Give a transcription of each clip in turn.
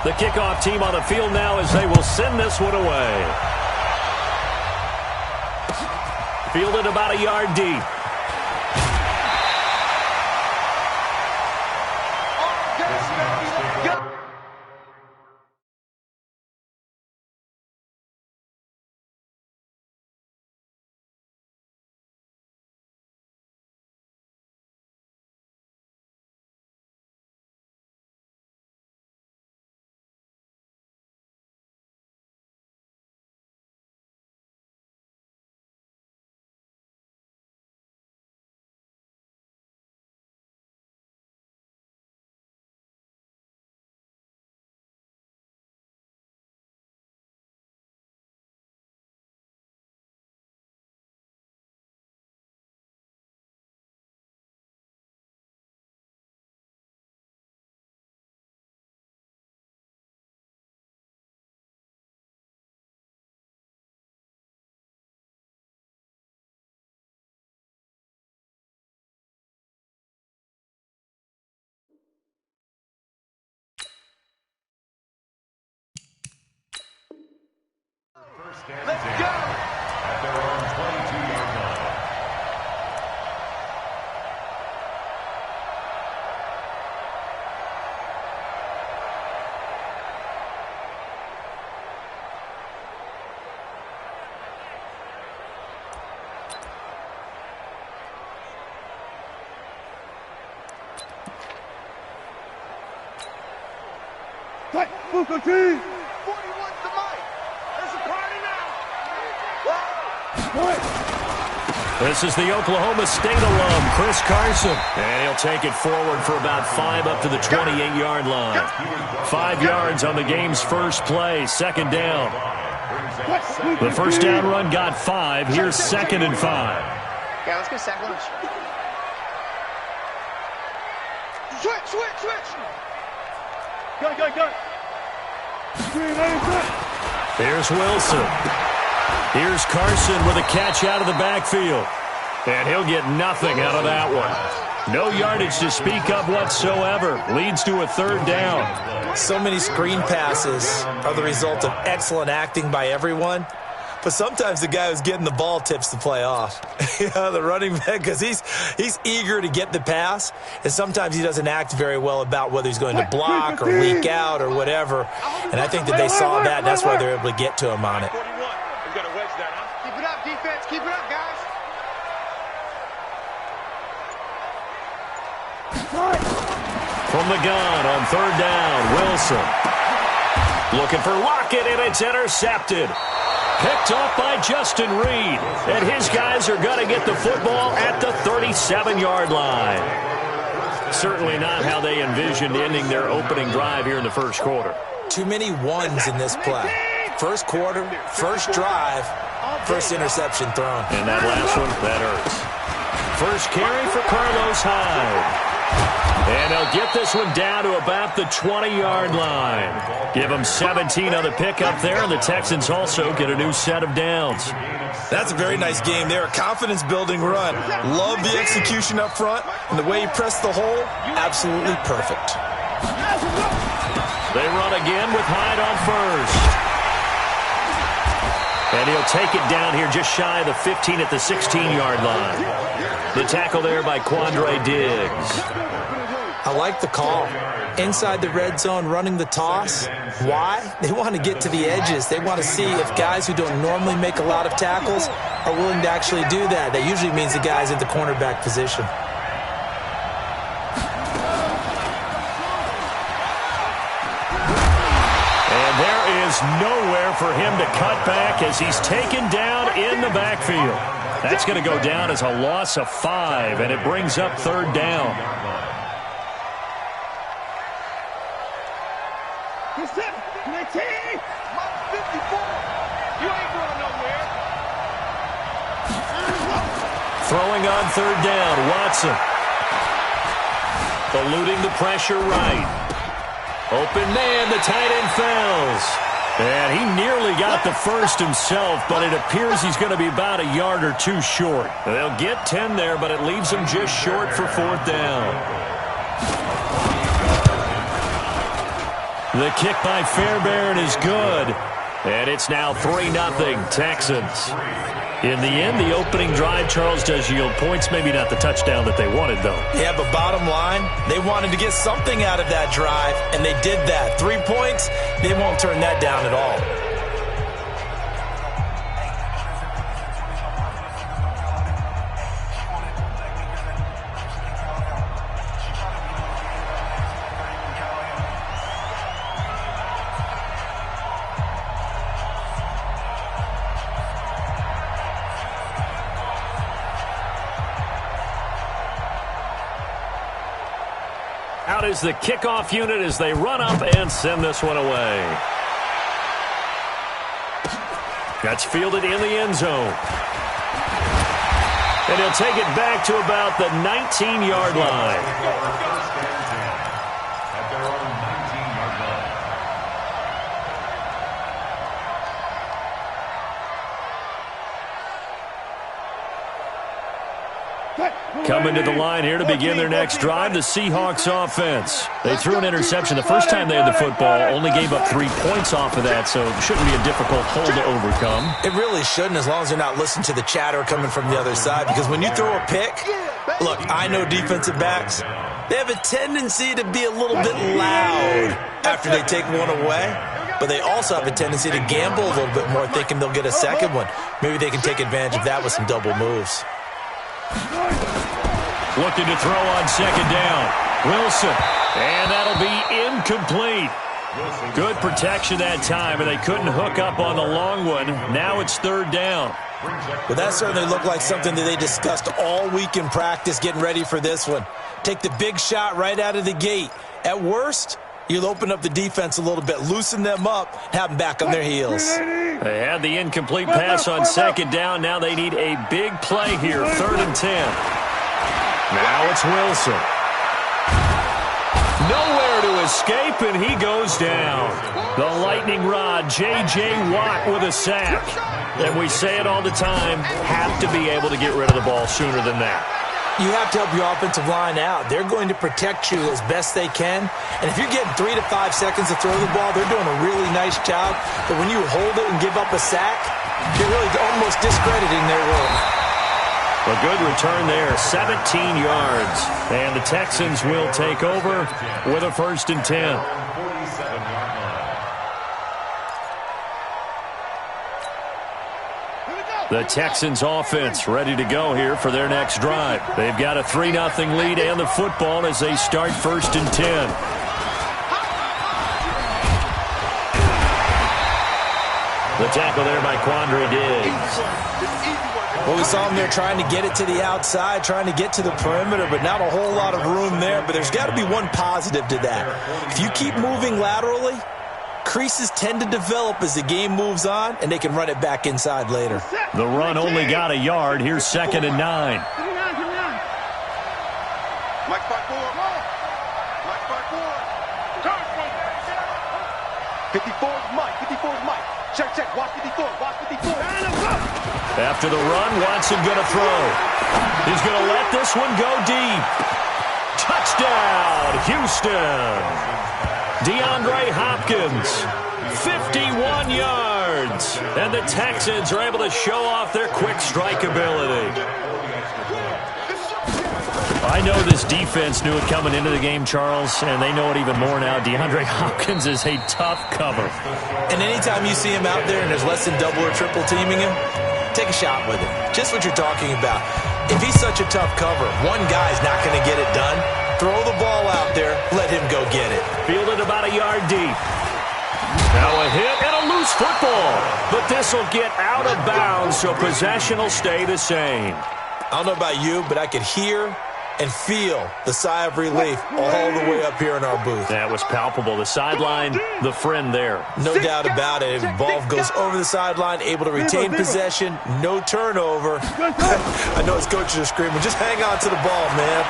The kickoff team on the field now as they will send this one away. Fielded about a yard deep. Let's go! At their own 22-yard line. Right, Booker T! This is the Oklahoma State alum, Chris Carson. And he'll take it forward for about 5 up to the 28-yard line. 5 yards on the game's first play, second down. The first down run got 5. Here's 2nd and 5. Yeah, let's go second. Switch. Go. Here's Wilson. Here's Carson with a catch out of the backfield. And he'll get nothing out of that one. No yardage to speak of whatsoever. Leads to a 3rd down. So many screen passes are the result of excellent acting by everyone. But sometimes the guy who's getting the ball tips the play off. The running back, because he's eager to get the pass, and sometimes he doesn't act very well about whether he's going to block or leak out or whatever. And I think that they saw that, and that's why they're able to get to him on it. Keep it up, defense. Keep it up, guys. From the gun on 3rd down, Wilson. Looking for Lockett, and it's intercepted. Picked off by Justin Reed. And his guys are going to get the football at the 37-yard line. Certainly not how they envisioned ending their opening drive here in the first quarter. Too many ones in this play. First quarter, first drive, first interception thrown. And that last one, that hurts. First carry for Carlos Hyde. And they'll get this one down to about the 20-yard line. Give them 17 on the pickup there, and the Texans also get a new set of downs. That's a very nice game there. A confidence-building run. Love the execution up front, and the way he pressed the hole, absolutely perfect. They run again with Hyde on first. And he'll take it down here just shy of the 15 at the 16-yard line. The tackle there by Quandre Diggs. I like the call. Inside the red zone, running the toss. Why? They want to get to the edges. They want to see if guys who don't normally make a lot of tackles are willing to actually do that. That usually means the guys at the cornerback position. And there is nowhere for him to cut back as he's taken down in the backfield. That's going to go down as a loss of 5, and it brings up 3rd down. Throwing on 3rd down, Watson. Eluding the pressure right. Open man, the tight end falls. And he nearly got the first himself, but it appears he's going to be about a yard or 2 short. They'll get 10 there, but it leaves him just short for 4th down. The kick by Fairbairn is good. And it's now 3-0 Texans. In the end, the opening drive, Charles, does yield points. Maybe not the touchdown that they wanted, though. Yeah, but bottom line, they wanted to get something out of that drive, and they did that. 3 points, they won't turn that down at all. Out is the kickoff unit as they run up and send this one away. That's fielded in the end zone. And he'll take it back to about the 19-yard line. At their own 19-yard line. Coming to the line here to begin their next drive, the Seahawks offense. They threw an interception the first time they had the football, only gave up 3 points off of that, so it shouldn't be a difficult hole to overcome. It really shouldn't, as long as they're not listening to the chatter coming from the other side, because when you throw a pick, look, I know defensive backs, they have a tendency to be a little bit loud after they take one away, but they also have a tendency to gamble a little bit more, thinking they'll get a second one. Maybe they can take advantage of that with some double moves. Looking to throw on second down. Wilson. And that'll be incomplete. Good protection that time, and they couldn't hook up on the long one. Now it's third down. Well, that certainly looked like something that they discussed all week in practice getting ready for this one. Take the big shot right out of the gate. At worst, you'll open up the defense a little bit, loosen them up, have them back on their heels. They had the incomplete pass on second down. Now they need a big play here, 3rd and 10. Now it's Wilson. Nowhere to escape, and he goes down. The lightning rod, J.J. Watt with a sack. And we say it all the time, have to be able to get rid of the ball sooner than that. You have to help your offensive line out. They're going to protect you as best they can. And if you're getting 3 to 5 seconds to throw the ball, they're doing a really nice job. But when you hold it and give up a sack, you're really almost discrediting their work. A good return there, 17 yards. And the Texans will take over with a 1st and 10. The Texans offense ready to go here for their next drive. They've got a 3-0 lead and the football as they start 1st and 10. The tackle there by Quandre Diggs. Well, we saw them there trying to get it to the outside, trying to get to the perimeter, but not a whole lot of room there. But there's got to be one positive to that. If you keep moving laterally, creases tend to develop as the game moves on, and they can run it back inside later. The run only got a yard. Here's 2nd and 9. Mike 5-4. Mike 5-4. 54 is Mike. 54 is Mike. Check. Watch 54. Watch 54. After the run, Watson going to throw. He's going to let this one go deep. Touchdown, Houston. DeAndre Hopkins, 51 yards. And the Texans are able to show off their quick strike ability. I know this defense knew it coming into the game, Charles, and they know it even more now. DeAndre Hopkins is a tough cover. And anytime you see him out there and there's less than double or triple teaming him, take a shot with him. Just what you're talking about. If he's such a tough cover, one guy's not going to get it done. Throw the ball out there. Let him go get it. Fielded about a yard deep. Now a hit and a loose football. But this will get out of bounds, so possession will stay the same. I don't know about you, but I could hear and feel the sigh of relief all the way up here in our booth. That was palpable. The sideline, the friend there. No doubt about it. Ball goes over the sideline, able to retain possession, no turnover. I know his coaches are screaming, just hang on to the ball, man.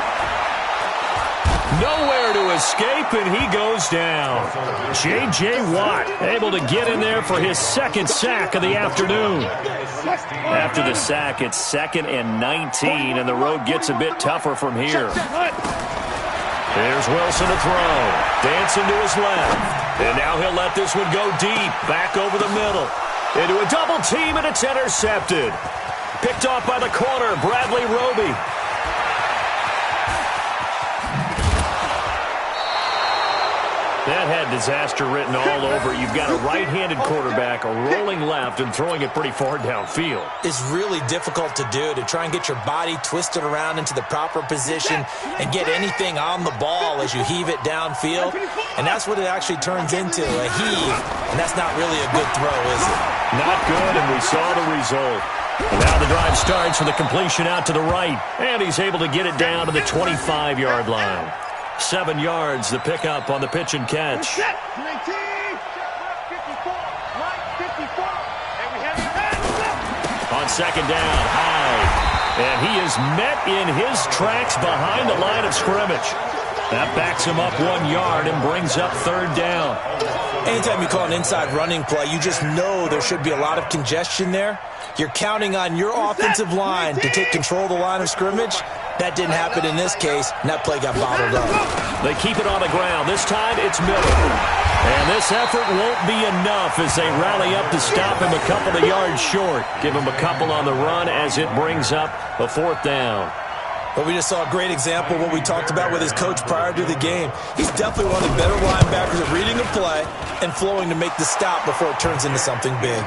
Nowhere to escape, and he goes down. J.J. Watt able to get in there for his 2nd sack of the afternoon. After the sack, it's 2nd and 19, and the road gets a bit tougher from here. There's Wilson to throw. Dancing to his left. And now he'll let this one go deep, back over the middle. Into a double team, and it's intercepted. Picked off by the corner, Bradley Roby. That had disaster written all over. You've got a right-handed quarterback rolling left and throwing it pretty far downfield. It's really difficult to do, to try and get your body twisted around into the proper position and get anything on the ball as you heave it downfield. And that's what it actually turns into, a heave. And that's not really a good throw, is it? Not good, and we saw the result. And now the drive starts with a completion out to the right. And he's able to get it down to the 25-yard line. 7 yards, the pickup on the pitch and catch. On second down, Hyde. And he is met in his tracks behind the line of scrimmage. That backs him up 1 yard and brings up third down. Anytime you call an inside running play, you just know there should be a lot of congestion there. You're counting on your offensive line to take control of the line of scrimmage. That didn't happen in this case, and that play got bottled up. They keep it on the ground. This time it's Miller. And this effort won't be enough as they rally up to stop him a couple of yards short. Give him a couple on the run as it brings up a fourth down. But we just saw a great example of what we talked about with his coach prior to the game. He's definitely one of the better linebackers at reading a play and flowing to make the stop before it turns into something big.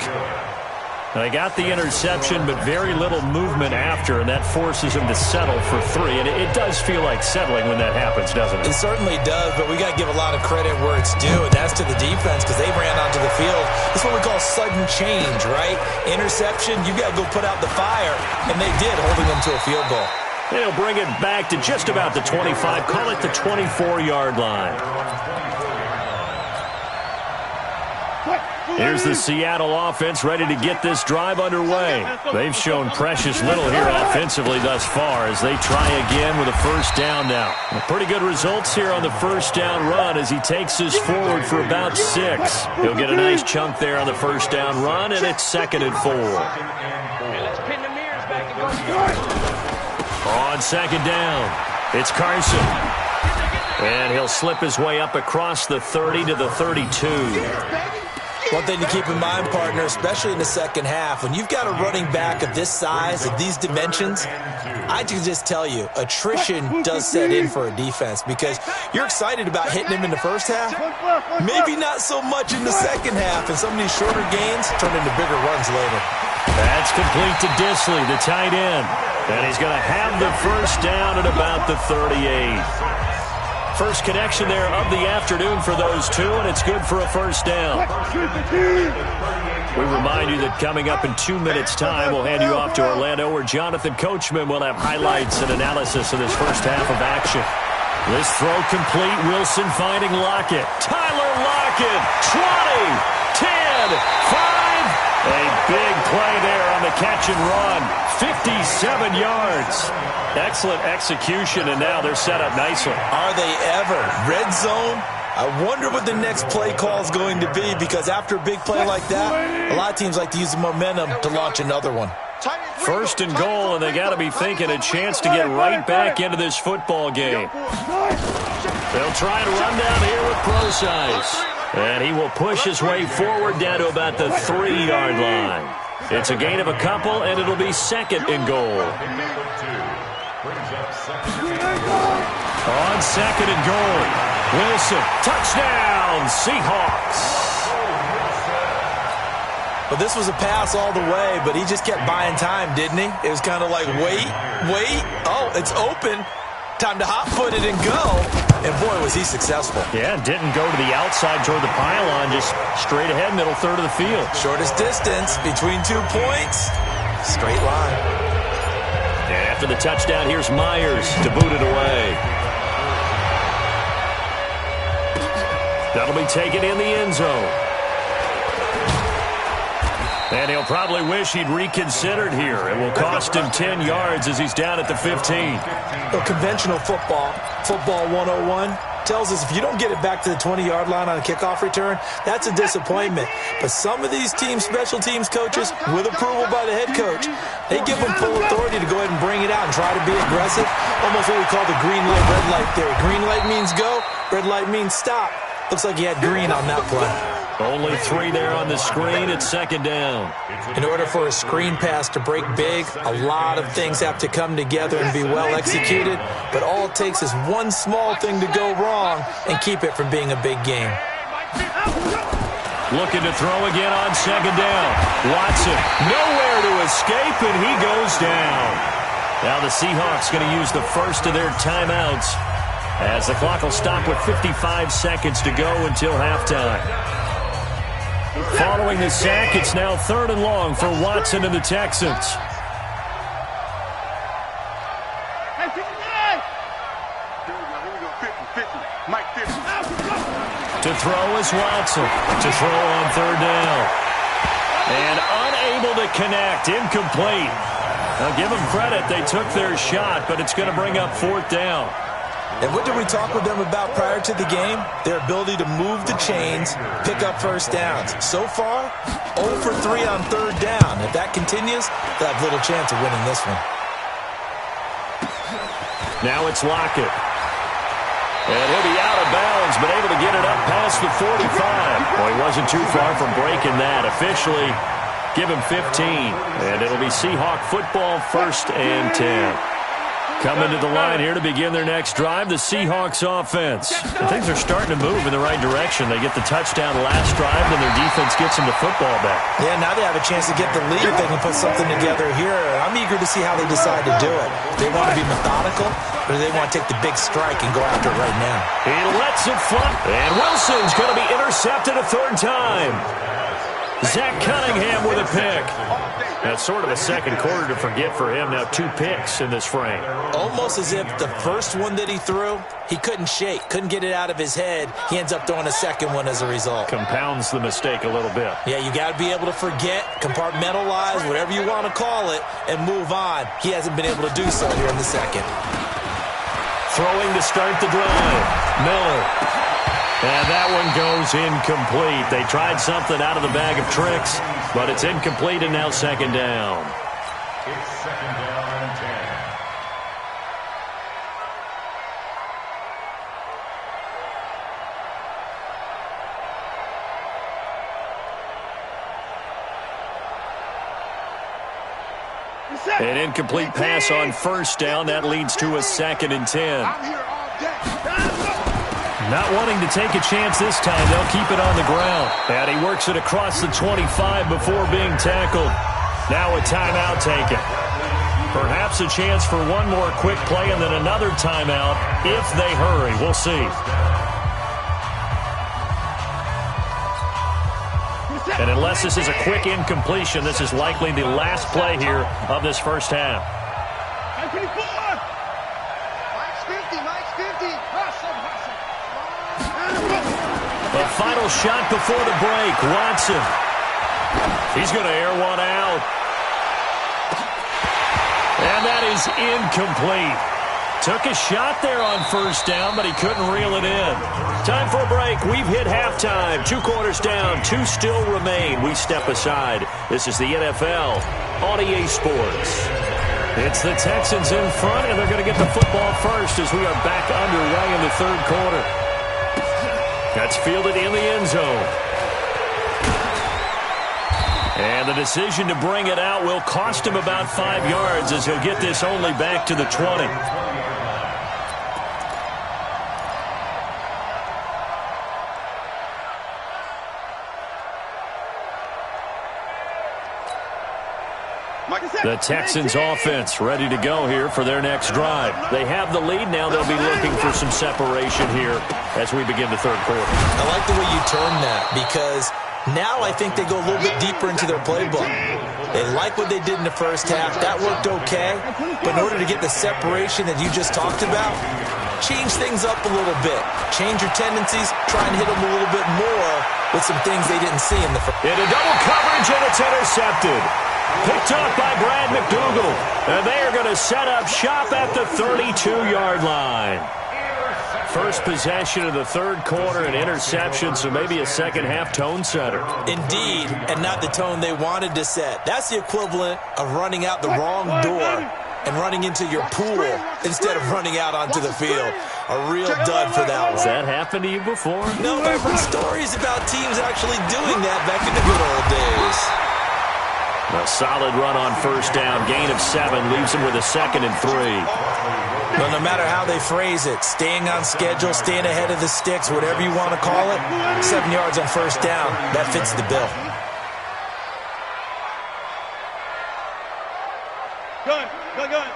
They got the interception, but very little movement after, and that forces him to settle for 3. And it does feel like settling when that happens, doesn't it? It certainly does, but we got to give a lot of credit where it's due, and that's to the defense because they ran onto the field. It's what we call sudden change, right? Interception, you got to go put out the fire, and they did, holding them to a field goal. They'll bring it back to just about the 25, call it the 24-yard line. Here's the Seattle offense ready to get this drive underway. They've shown precious little here offensively thus far as they try again with a first down now. Pretty good results here on the first down run as he takes us forward for about 6. He'll get a nice chunk there on the first down run, and it's 2nd and 4. On second down, it's Carson. And he'll slip his way up across the 30 to the 32. One thing to keep in mind, partner, especially in the second half, when you've got a running back of this size, of these dimensions, I can just tell you, attrition does set in for a defense because you're excited about hitting him in the first half, maybe not so much in the second half, and some of these shorter gains turn into bigger runs later. That's complete to Disley, the tight end, and he's going to have the first down at about the 38. First connection there of the afternoon for those two, and it's good for a first down. We remind you that coming up in 2 minutes' time, we'll hand you off to Orlando, where Jonathan Coachman will have highlights and analysis of this first half of action. This throw complete, Wilson finding Lockett. Tyler Lockett, 20, 10, 5. A big play there on the catch and run. 57 yards. Excellent execution, and now they're set up nicely. Are they ever? Red zone? I wonder what the next play call is going to be because after a big play like that, a lot of teams like to use the momentum to launch another one. First and goal, and they got to be thinking a chance to get right back into this football game. They'll try to run down here with Procise. And he will push his way forward down to about the 3-yard line. It's a gain of a couple, and it'll be 2nd and goal. On 2nd and goal, Wilson, touchdown, Seahawks. But this was a pass all the way, but he just kept buying time, didn't he? It was kind of like, wait. Oh, it's open. Time to hot-foot it and go. And, boy, was he successful. Yeah, didn't go to the outside toward the pylon, just straight ahead, middle third of the field. Shortest distance between 2 points. Straight line. And after the touchdown, here's Myers to boot it away. That'll be taken in the end zone. And he'll probably wish he'd reconsidered here. It will cost him 10 yards as he's down at the 15. Well, conventional football 101, tells us if you don't get it back to the 20-yard line on a kickoff return, that's a disappointment. But some of these teams, special teams coaches, with approval by the head coach, they give them full authority to go ahead and bring it out and try to be aggressive. Almost what we call the green light, red light theory. Green light means go, red light means stop. Looks like he had green on that play. Only 3 there on the screen. It's second down. In order for a screen pass to break big, a lot of things have to come together and be well executed, but all it takes is one small thing to go wrong and keep it from being a big game. Looking to throw again on second down. Watson, nowhere to escape, and he goes down. Now the Seahawks going to use the first of their timeouts as the clock will stop with 55 seconds to go until halftime. Following the sack, it's now 3rd and long for Watson and the Texans. To throw is Watson. To throw on 3rd down. And unable to connect. Incomplete. Now give them credit. They took their shot, but it's going to bring up 4th down. And what did we talk with them about prior to the game? Their ability to move the chains, pick up first downs. So far, 0 for 3 on 3rd down. If that continues, they'll have little chance of winning this one. Now it's Lockett. And he'll be out of bounds, but able to get it up past the 45. Well, he wasn't too far from breaking that. Officially, give him 15. And it'll be Seahawk football, 1st and 10. Coming to the line here to begin their next drive, the Seahawks offense. And things are starting to move in the right direction. They get the touchdown last drive, and their defense gets them the football back. Yeah, now they have a chance to get the lead if they can put something together here. I'm eager to see how they decide to do it. They want to be methodical, or do they want to take the big strike and go after it right now? He lets it fly, and Wilson's going to be intercepted a 3rd time. Zach Cunningham with a pick. That's sort of a second quarter to forget for him. Now 2 picks in this frame. Almost as if the first one that he threw, he couldn't shake, couldn't get it out of his head. He ends up throwing a second one as a result. Compounds the mistake a little bit. Yeah, you got to be able to forget, compartmentalize, whatever you want to call it, and move on. He hasn't been able to do so here in the second. Throwing to start the drive. Miller. And that one goes incomplete. They tried something out of the bag of tricks, but it's incomplete and now second down. It's second down and 10. An incomplete pass on 1st down. That leads to a 2nd and 10. Not wanting to take a chance this time, they'll keep it on the ground. And he works it across the 25 before being tackled. Now a timeout taken. Perhaps a chance for one more quick play and then another timeout if they hurry. We'll see. And unless this is a quick incompletion, this is likely the last play here of this first half. The final shot before the break. Watson. He's going to air one out. And that is incomplete. Took a shot there on 1st down, but he couldn't reel it in. Time for a break. We've hit halftime. 2 quarters down. 2 still remain. We step aside. This is the NFL on EA Sports. It's the Texans in front, and they're going to get the football first as we are back underway in the 3rd quarter. That's fielded in the end zone. And the decision to bring it out will cost him about 5 yards as he'll get this only back to the 20. The Texans offense ready to go here for their next drive. They have the lead now. They'll be looking for some separation here as we begin the 3rd quarter. I like the way you term that because now I think they go a little bit deeper into their playbook. They like what they did in the first half. That worked okay. But in order to get the separation that you just talked about, change things up a little bit. Change your tendencies. Try and hit them a little bit more with some things they didn't see in the first. In a double coverage, and it's intercepted. Picked up by Brad McDougal. And they are going to set up shop at the 32-yard line. First possession of the 3rd quarter, an interception, so maybe a second-half tone setter. Indeed, and not the tone they wanted to set. That's the equivalent of running out the wrong door and running into your pool instead of running out onto the field. A real dud for that one. Has that happened to you before? No, but I've heard stories about teams actually doing that back in the good old days. A solid run on first down. Gain of 7 leaves him with a 2nd and 3. Well, no matter how they phrase it, staying on schedule, staying ahead of the sticks, whatever you want to call it, 7 yards on first down, that fits the bill. Gun, gun, gun.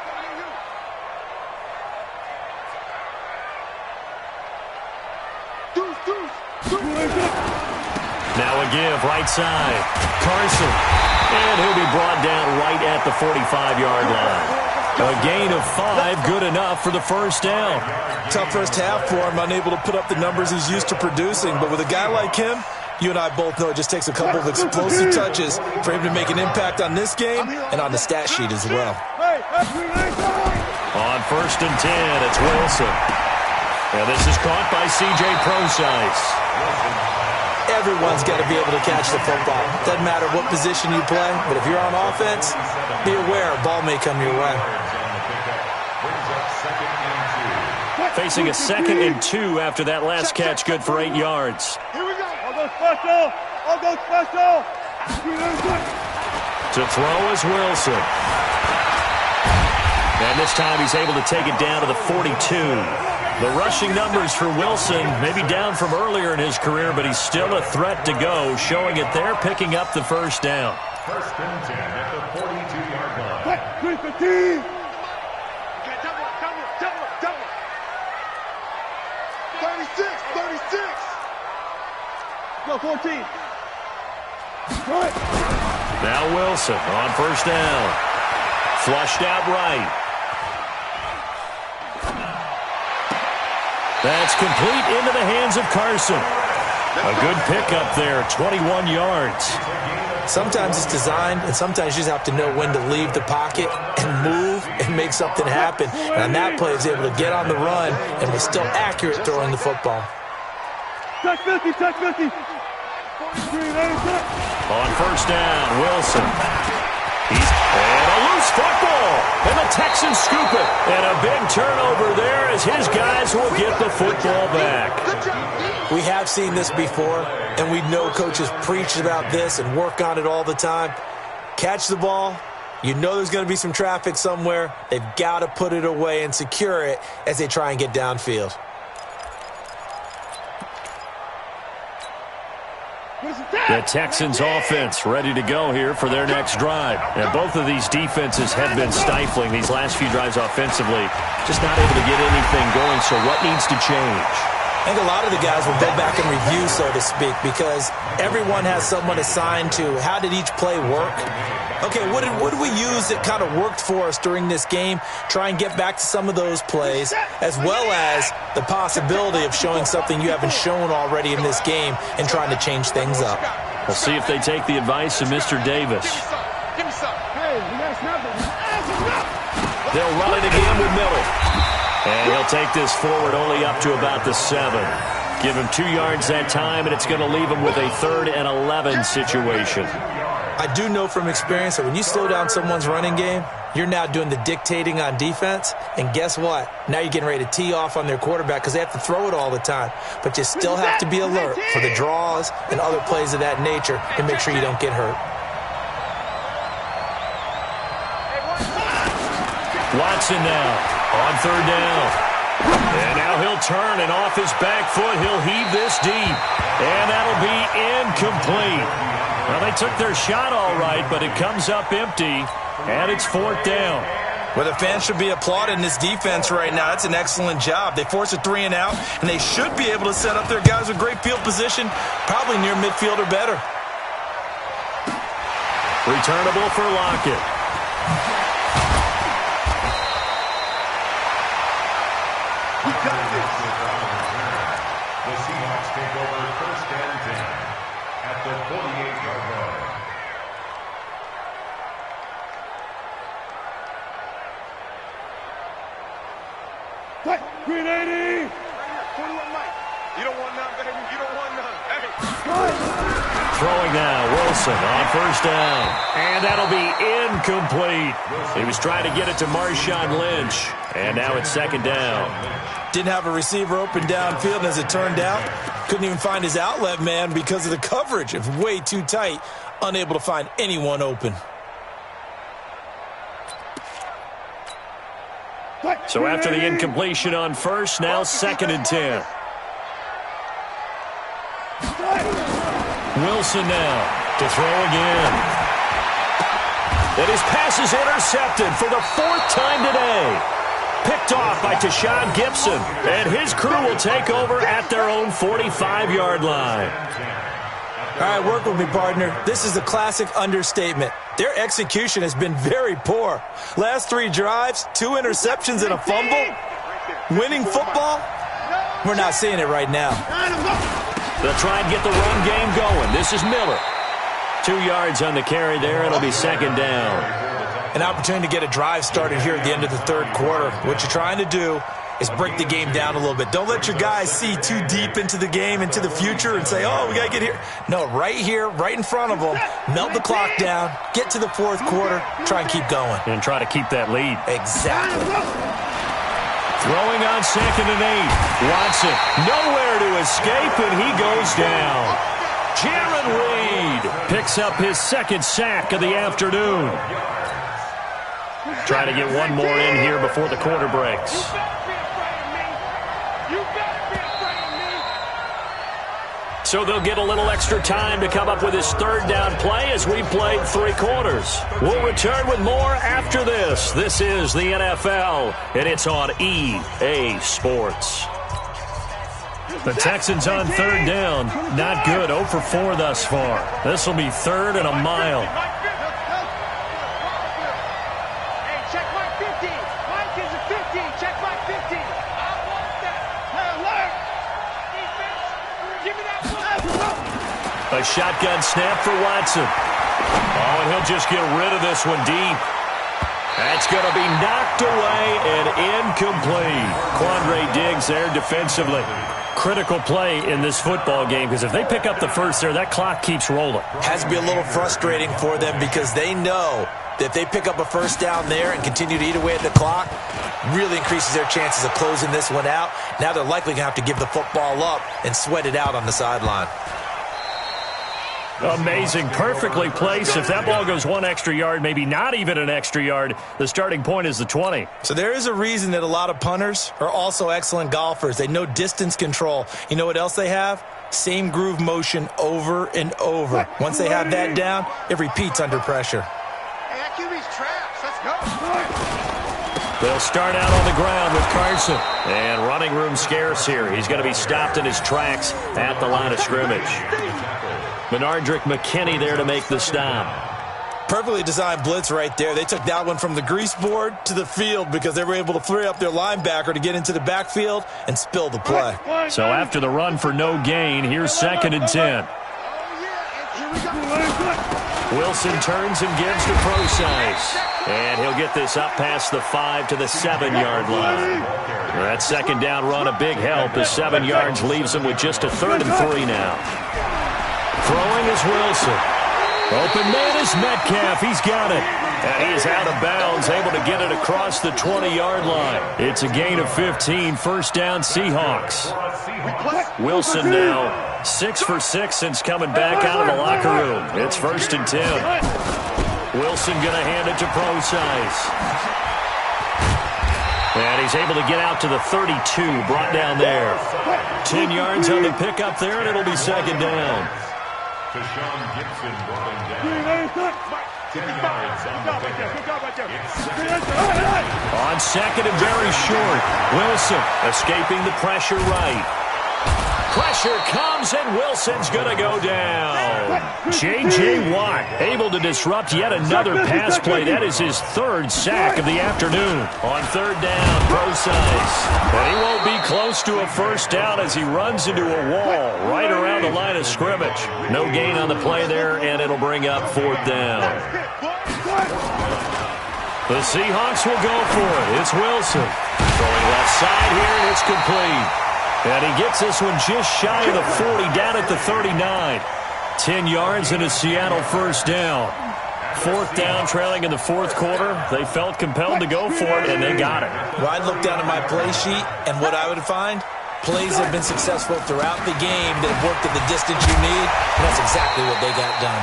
Now a give, right side. Carson. And he'll be brought down right at the 45-yard line. A gain of 5, good enough for the first down. Tough first half for him, unable to put up the numbers he's used to producing. But with a guy like him, you and I both know it just takes a couple of explosive touches for him to make an impact on this game and on the stat sheet as well. On first and 10, it's Wilson. And this is caught by C.J. Procise. Everyone's got to be able to catch the football. Doesn't matter what position you play, but if you're on offense, be aware a ball may come your way. Facing a 2nd and 2 after that last catch, good for 8 yards. Here we go. I'll go special. I'll go special. To throw is Wilson. And this time he's able to take it down to the 42. The rushing numbers for Wilson maybe down from earlier in his career, but he's still a threat to go, showing it there, picking up the first down. First and 10 at the 42-yard line. 315. Double. 36. Go 14. Right. Now Wilson on first down. Flushed out right. That's complete into the hands of Carson. A good pickup there, 21 yards. Sometimes it's designed, and sometimes you just have to know when to leave the pocket and move and make something happen. And on that play, he was able to get on the run and was still accurate throwing the football. Touch 50. On first down, Wilson. And a loose football. And the Texans scoop it. And a big turnover there as his guys will get the football back. We have seen this before, and we know coaches preach about this and work on it all the time. Catch the ball. You know there's going to be some traffic somewhere. They've got to put it away and secure it as they try and get downfield. The Texans offense ready to go here for their next drive. And both of these defenses have been stifling these last few drives offensively. Just not able to get anything going, so what needs to change? I think a lot of the guys will go back and review, so to speak, because everyone has someone assigned to how did each play work. Okay, what did we use that kind of worked for us during this game? Try and get back to some of those plays, as well as the possibility of showing something you haven't shown already in this game and trying to change things up. We'll see if they take the advice of Mr. Davis. They'll run it again with Miller. And he'll take this forward only up to about the 7. Give him 2 yards that time, and it's going to leave him with a 3rd and 11 situation. I do know from experience that when you slow down someone's running game, you're now doing the dictating on defense. And guess what? Now you're getting ready to tee off on their quarterback because they have to throw it all the time. But you still have to be alert for the draws and other plays of that nature to make sure you don't get hurt. Watson now on 3rd down. And now he'll turn, and off his back foot, he'll heave this deep. And that'll be incomplete. Well, they took their shot all right, but it comes up empty, and it's 4th down. Well, the fans should be applauding this defense right now. It's an excellent job. They force a 3 and out, and they should be able to set up their guys with great field position, probably near midfield or better. Returnable for Lockett. The Seahawks take over first and 10 at the 48-yard line. Green 80. 21 Mike. You don't want none, baby. You don't want none. Hey. Throwing now, Wilson on first down. And that'll be incomplete. He was trying to get it to Marshawn Lynch. And now it's second down. Didn't have a receiver open downfield, and as it turned out, couldn't even find his outlet man because of the coverage. It was way too tight, unable to find anyone open. So after the incompletion on first, now second and 10. Wilson now to throw again. And his pass is intercepted for the fourth time today. Picked off by Tashawn Gibson. And his crew will take over at their own 45-yard line. All right, work with me, partner. This is a classic understatement. Their execution has been very poor. Last 3 drives, 2 interceptions and a fumble. Winning football? We're not seeing it right now. They'll try and get the run game going. This is Miller. 2 yards on the carry there. It'll be second down. An opportunity to get a drive started here at the end of the third quarter. What you're trying to do is break the game down a little bit. Don't let your guys see too deep into the game, into the future, and say, oh, we got to get here. No, right here, right in front of them, melt the clock down, get to the fourth quarter, try and keep going. And try to keep that lead. Exactly. Throwing on second and 8. Watson, nowhere to escape, and he goes down. Jaron Reed picks up his second sack of the afternoon. Trying to get one more in here before the quarter breaks. So they'll get a little extra time to come up with his third down play as we played 3 quarters. We'll return with more after this. This is the NFL, and it's on EA Sports. The Texans on third down. Not good. 0 for 4 thus far. This will be third and a mile. A shotgun snap for Watson. Oh, and he'll just get rid of this one deep. That's going to be knocked away and incomplete. Quandre Diggs there defensively. Critical play in this football game because if they pick up the first there, that clock keeps rolling. Has to be a little frustrating for them because they know that if they pick up a first down there and continue to eat away at the clock, really increases their chances of closing this one out. Now they're likely going to have to give the football up and sweat it out on the sideline. Amazing. Perfectly placed. If that ball goes 1 extra yard, maybe not even an extra yard, the starting point is the 20. So there is a reason that a lot of punters are also excellent golfers. They know distance control. You know what else they have? Same groove motion over and over. Once they have that down, it repeats under pressure. Hey, that QB's trash. Let's go. They'll start out on the ground with Carson. And running room scarce here. He's going to be stopped in his tracks at the line of scrimmage. Benardrick McKinney there to make the stop. Perfectly designed blitz right there. They took that one from the grease board to the field because they were able to free up their linebacker to get into the backfield and spill the play. So after the run for no gain, here's second and 10. Wilson turns and gives to Procise. And he'll get this up past the 5 to the 7-yard line. That second down run a big help. The 7 yards leaves him with just a 3rd and 3 now. Throwing is Wilson. Open man is Metcalf. He's got it. And he is out of bounds, able to get it across the 20-yard line. It's a gain of 15. First down, Seahawks. Wilson now 6 for 6 since coming back out of the locker room. It's 1st and 10. Wilson going to hand it to Procise. And he's able to get out to the 32, brought down there. 10 yards on the pickup there, and it'll be second down. Tashawn Gibson brought him down. 10 yards on the pickup. On second and very short. Wilson escaping the pressure right. Pressure comes, and Wilson's going to go down. J.J. Watt able to disrupt yet another pass play. That is his 3rd sack of the afternoon. On 3rd down, Procise. And he won't be close to a first down as he runs into a wall right around the line of scrimmage. No gain on the play there, and it'll bring up 4th down. The Seahawks will go for it. It's Wilson. Throwing left side here, and it's complete. And he gets this one just shy of the 40, down at the 39. 10 yards and a Seattle first down. Fourth down, trailing in the fourth quarter. They felt compelled to go for it, and they got it. Well, I'd look down at my play sheet, and what I would find, plays have been successful throughout the game that have worked at the distance you need, and that's exactly what they got done.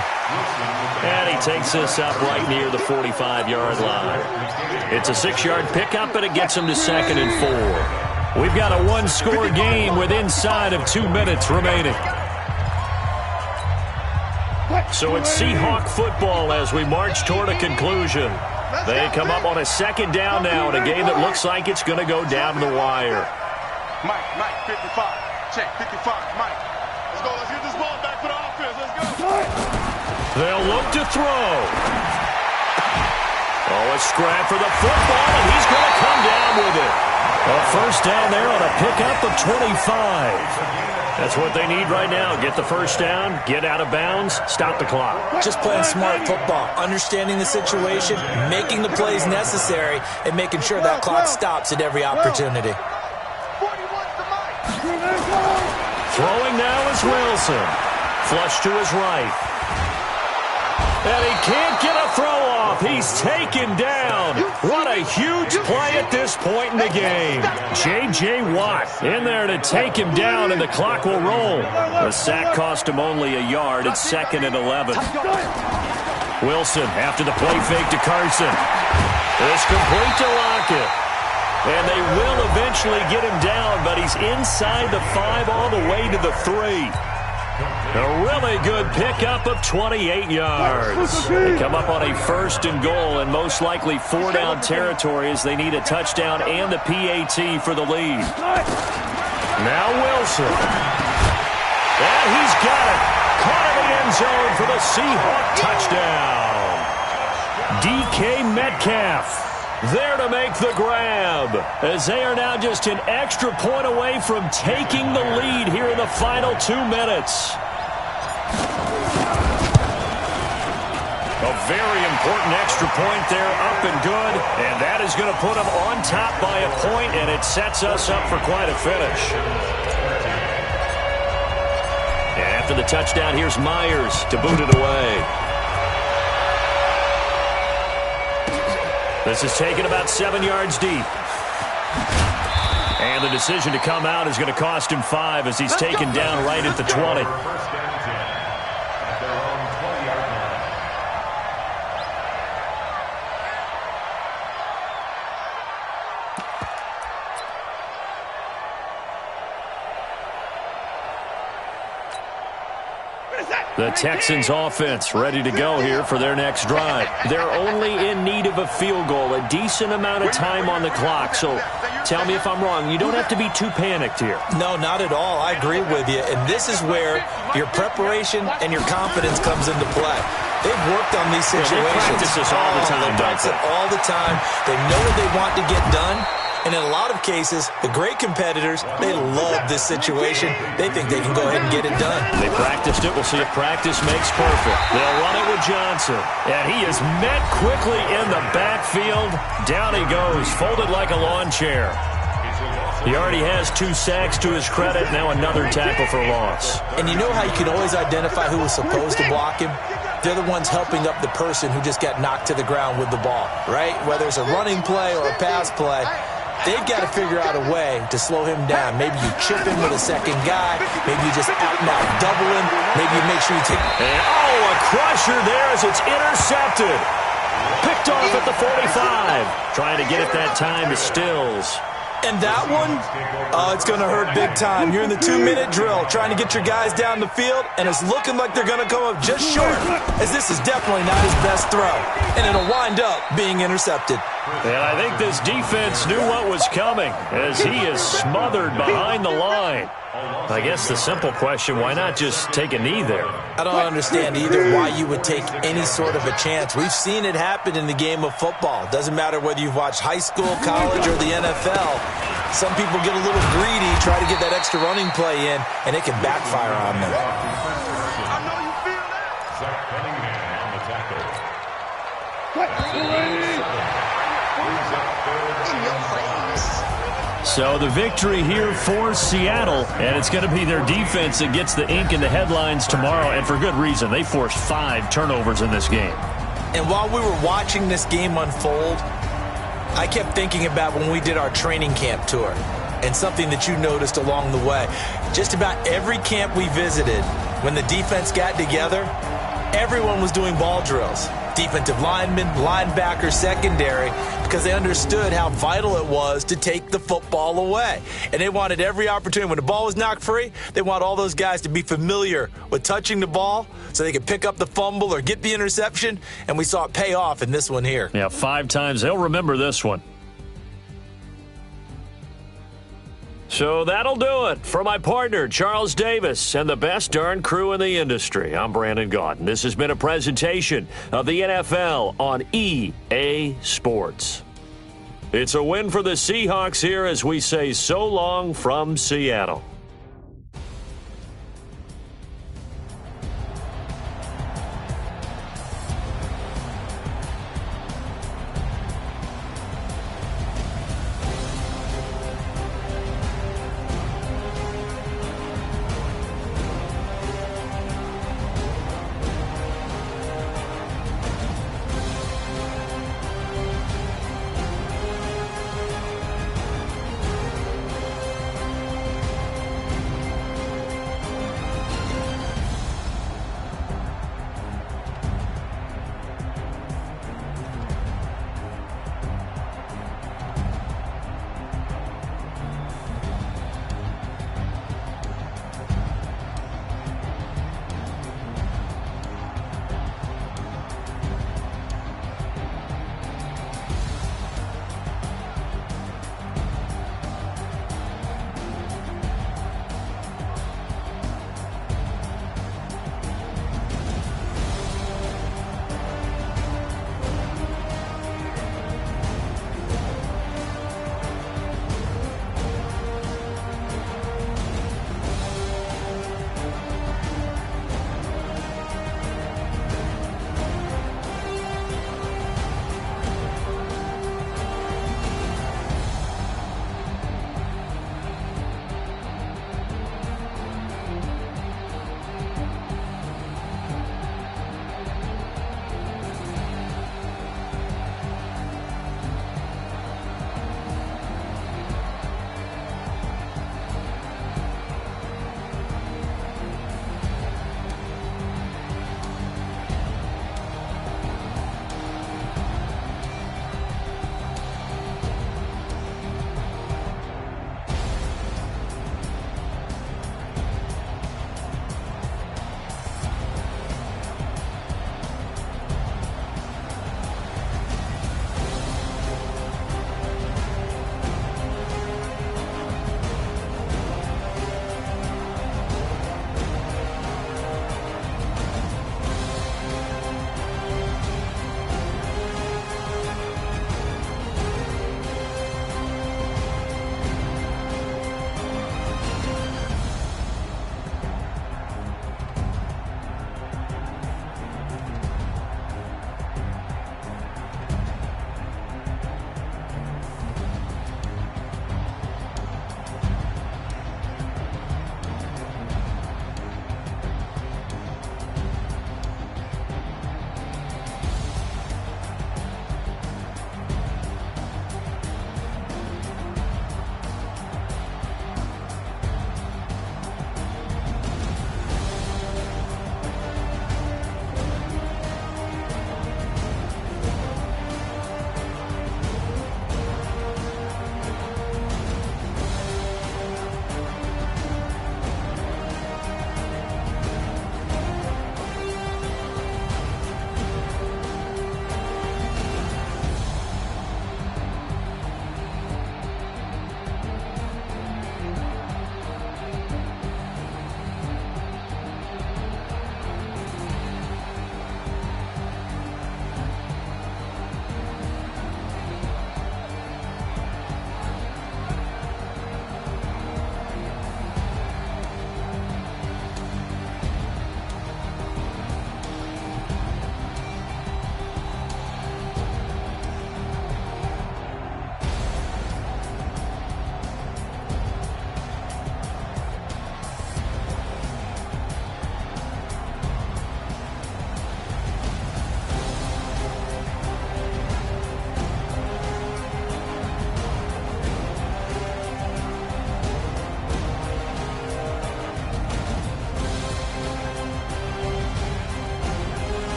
And he takes this up right near the 45-yard line. It's a 6-yard pickup, and it gets him to 2nd and 4. We've got a one-score game with inside of 2 minutes remaining. So it's Seahawk football as we march toward a conclusion. They come up on a 2nd down now in a game that looks like it's going to go down to the wire. Mike, 55. Check, 55, Mike. Let's go. Let's get this ball back for the offense. Let's go. They'll look to throw. Oh, a scrap for the football, and he's going to come down with it. A first down there on a pickup of 25. That's what they need right now. Get the first down, get out of bounds, stop the clock. Just playing smart football, understanding the situation, making the plays necessary, and making sure that clock stops at every opportunity. Throwing now is Wilson. Flush to his right. And he can't get a throw off. He's taken down. What a huge play at this point in the game. J.J. Watt in there to take him down, and the clock will roll. The sack cost him only a yard. It's 2nd and 11. Wilson after the play fake to Carson. It's complete to Lockett. And they will eventually get him down, but he's inside the 5 all the way to the 3. A really good pickup of 28 yards. They come up on a 1st and goal and most likely 4-down territory as they need a touchdown and the PAT for the lead. Now Wilson. And he's got it. Caught in the end zone for the Seahawk touchdown. DK Metcalf there to make the grab, as they are now just an extra point away from taking the lead here in the final 2 minutes. A very important extra point there, up and good, and that is going to put them on top by a point, and it sets us up for quite a finish. And after the touchdown, here's Myers to boot it away. This is taken about 7 yards deep. And the decision to come out is going to cost him 5 as he's taken down right at the 20. The Texans offense ready to go here for their next drive. They're only in need of a field goal, a decent amount of time on the clock. So tell me if I'm wrong. You don't have to be too panicked here. No, not at all. I agree with you. And this is where your preparation and your confidence comes into play. They've worked on these situations. They practice this all the time. They practice it all the time. They know what they want to get done. And in a lot of cases, the great competitors, they love this situation. They think they can go ahead and get it done. They practiced it. We'll see if practice makes perfect. They'll run it with Johnson. And he is met quickly in the backfield. Down he goes, folded like a lawn chair. He already has 2 sacks to his credit. Now another tackle for loss. And you know how you can always identify who was supposed to block him? They're the ones helping up the person who just got knocked to the ground with the ball, right? Whether it's a running play or a pass play, they've got to figure out a way to slow him down. Maybe you chip him with a second guy. Maybe you just out and out double him. Maybe you make sure you take... And, oh, a crusher there as it's intercepted. Picked off at the 45. Trying to get it that time to Stills. And that one, it's going to hurt big time. You're in the 2-minute drill trying to get your guys down the field, and it's looking like they're going to come up just short, as this is definitely not his best throw, and it'll wind up being intercepted. And I think this defense knew what was coming, as he is smothered behind the line. I guess the simple question, why not just take a knee there? I don't understand either why you would take any sort of a chance. We've seen it happen in the game of football. Doesn't matter whether you've watched high school, college, or the NFL. Some people get a little greedy, try to get that extra running play in, and it can backfire on them. I know you feel that. Zach Cunningham on the tackle. So the victory here for Seattle, and it's going to be their defense that gets the ink in the headlines tomorrow, and for good reason. They forced 5 turnovers in this game. And while we were watching this game unfold, I kept thinking about when we did our training camp tour and something that you noticed along the way. Just about every camp we visited, when the defense got together, everyone was doing ball drills. Defensive linemen, linebackers, secondary, because they understood how vital it was to take the football away. And they wanted every opportunity. When the ball was knocked free, they want all those guys to be familiar with touching the ball so they could pick up the fumble or get the interception. And we saw it pay off in this one here. Yeah, 5 times. They'll remember this one. So that'll do it for my partner, Charles Davis, and the best darn crew in the industry. I'm Brandon Gaudin. This has been a presentation of the NFL on EA Sports. It's a win for the Seahawks here as we say so long from Seattle.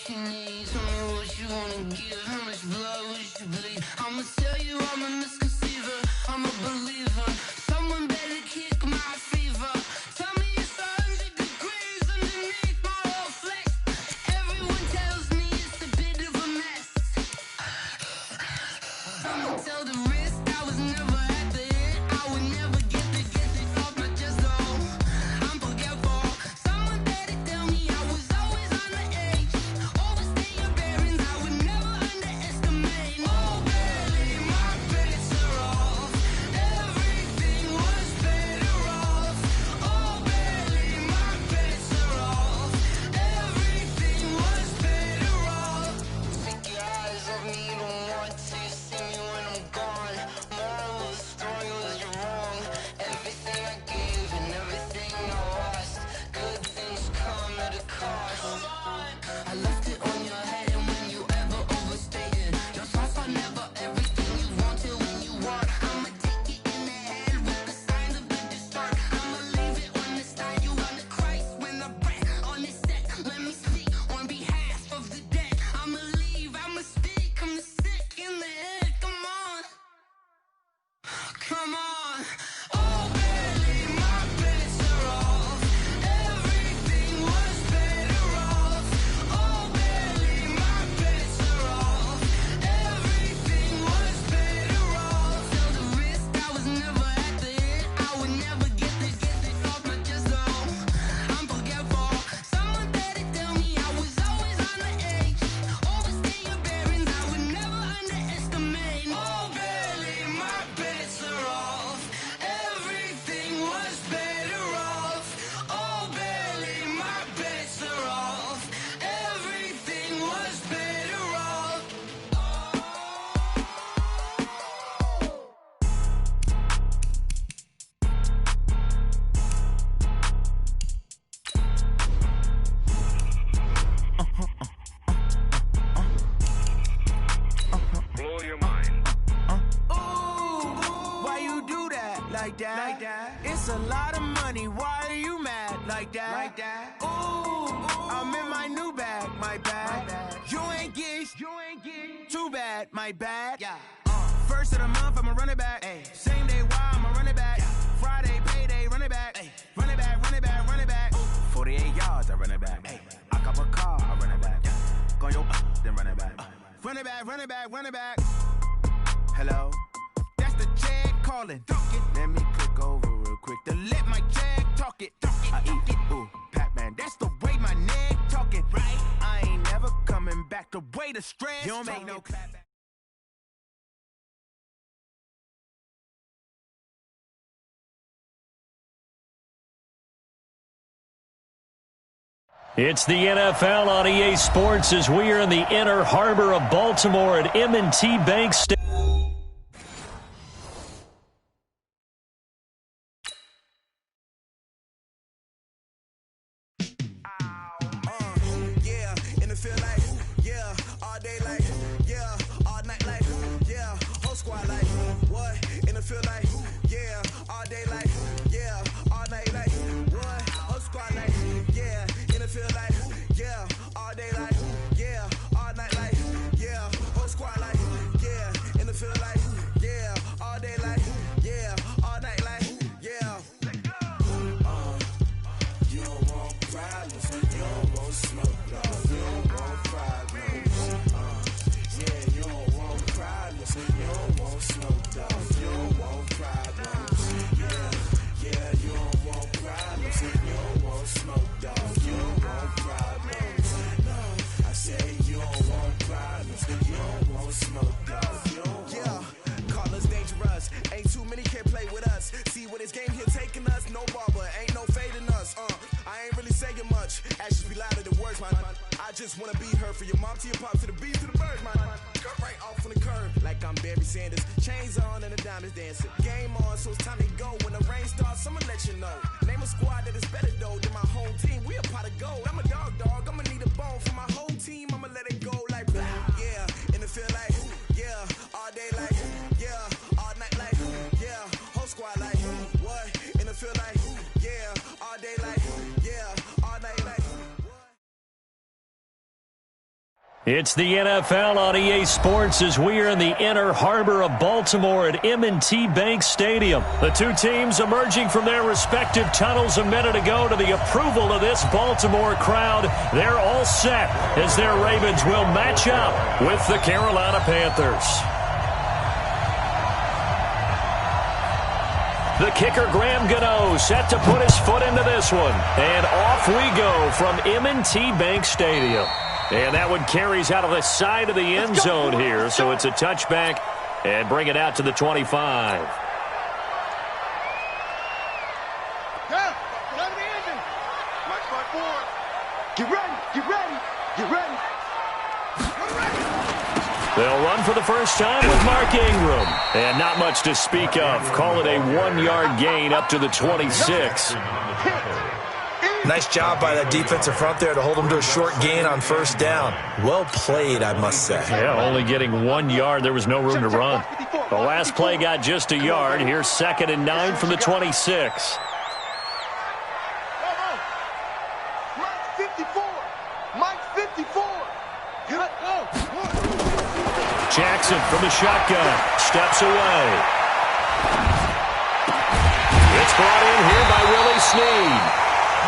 what you need. Tell me what you wanna give. How much blood would you bleed? I'ma tell you I'm a misconceiver. I'm a believer. Someone better kick my fever. Tell me it's 100 degrees underneath my whole flesh. Everyone tells me it's a bit of a mess. I'ma tell the risk I was never at the end. I would never get it off my chest though. I'm forgetful. Someone better tell me I was always on the edge. Overstay your bearings, I would never underestimate. Oh baby, my bets are off. Everything was better off. Oh baby, my bets are off. Everything was better off. Take your eyes off me, you don't want to see me when I'm gone. Moral of the story was you're wrong. Everything I gave and everything I lost. Good things come at a cost. I left it on your head, and when you ever overstated, your thoughts are never everything you wanted when you want. I'ma take it in the head with the signs of the distort. I'ma leave it on the side. You on the Christ when the breath on this set. Let me speak on behalf of the dead. I'ma leave, I'ma speak. I'm the sick in the head. Come on, come on. Oh baby, my bets are off. Everything was better off. Oh baby, my bets are off. Everything was better off. Tell the risk I was never at the end. I would never get it off my chest though. I'm forgetful. Someone better tell me I was always on the edge. Overstay your bearings, I would never underestimate. Oh baby, my bets are off. Everything was better off. Oh baby, my bets are off. Everything was better off. Blow your mind. Why you do that like that? Like that? It's a lot of money. Why are you mad like that? Like that? Ooh, I'm in my new bag, my bag. You ain't get too bad, my bad. Yeah. First of the month, I'ma run it back. Same day, why I'ma run it back. Friday, payday, run it back. Run it back, run it back, run it back. 48 yards, I run it back. I cop a car, I run it back. Go yo, then run it back. Run it back, run it back, run it back. Hello? That's the check calling. Let me click over real quick to let my check talk it. I eat it, ooh, Pac-Man. That's the way my neck talking. Right? I ain't never coming back. The way the stress. You don't make no clap back. It's the NFL on EA Sports as we are in the inner harbor of Baltimore at M&T Bank Stadium. Yeah, in the field like, yeah, all day like, yeah, all night like, yeah, whole squad like, what? In the field like, yeah, all day like, yeah, all night like, what? Whole squad like, yeah, in the field like, yeah, all day like, yeah, all night like, yeah, whole squad like, yeah, in the field like, yeah, all day like, yeah, all night like, yeah. You don't want problems, you don't want smoke, dog. You don't want problems. Yeah, you don't want problems, you don't want smoke, dog. You don't want problems. Yeah, you don't want problems, you don't want smoke, dog. You don't want problems. No, I say you don't want problems, you don't want smoke, dog. You don't want. Call us dangerous. Ain't too many can play with us. See what this game here taking us. No barber, ain't no fading us. I ain't really saying much. Actions be louder than words, man. I just wanna be heard from your mom to your pop to the beat to the birds, man. Cut right off on the curb like I'm Barry Sanders. Chains on and the diamonds dancing. Game on, so it's time to go. When the rain starts, I'ma let you know. Name a squad that is better though than my home team. We a pot of gold. I'm a dog. I'ma need a bone for my whole team. I'ma let it go like blah. Yeah, in the field like, yeah, all day like, yeah, all night like, yeah, whole squad like, what? In the field like, yeah, all day like, yeah, all night like. It's the NFL on EA Sports as we are in the inner harbor of Baltimore at M&T Bank Stadium. The two teams emerging from their respective tunnels a minute ago to the approval of this Baltimore crowd. They're all set as their Ravens will match up with the Carolina Panthers. The kicker, Graham Gano, set to put his foot into this one. And off we go from M&T Bank Stadium. And that one carries out of the side of the end zone here, so it's a touchback and bring it out to the 25. Yeah, get out of the engine. Mike, strike forward. Get ready, get ready, get ready. They'll run for the first time with Mark Ingram. And not much to speak of. Call it a 1-yard gain up to the 26. Nice job by that defensive front there to hold them to a short gain on first down. Well played, I must say. Yeah, only getting 1 yard. There was no room to run. The last play got just a yard. Here's 2nd and 9 from the 26. Mike 54. Mike 54. Get up, go. Jackson from the shotgun. Steps away. It's brought in here by Willie Snead.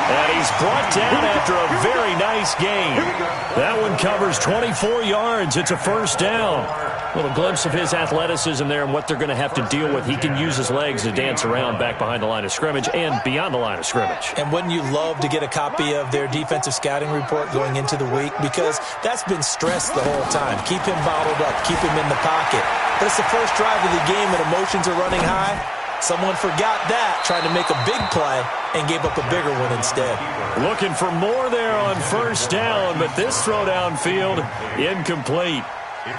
And he's brought down after a very nice gain. That one covers 24 yards. It's a first down. A little glimpse of his athleticism there and what they're going to have to deal with. He can use his legs to dance around back behind the line of scrimmage and beyond the line of scrimmage. And wouldn't you love to get a copy of their defensive scouting report going into the week? Because that's been stressed the whole time. Keep him bottled up. Keep him in the pocket. But it's the first drive of the game and emotions are running high. Someone forgot that, trying to make a big play, and gave up a bigger one instead. Looking for more there on first down, but this throw downfield, incomplete.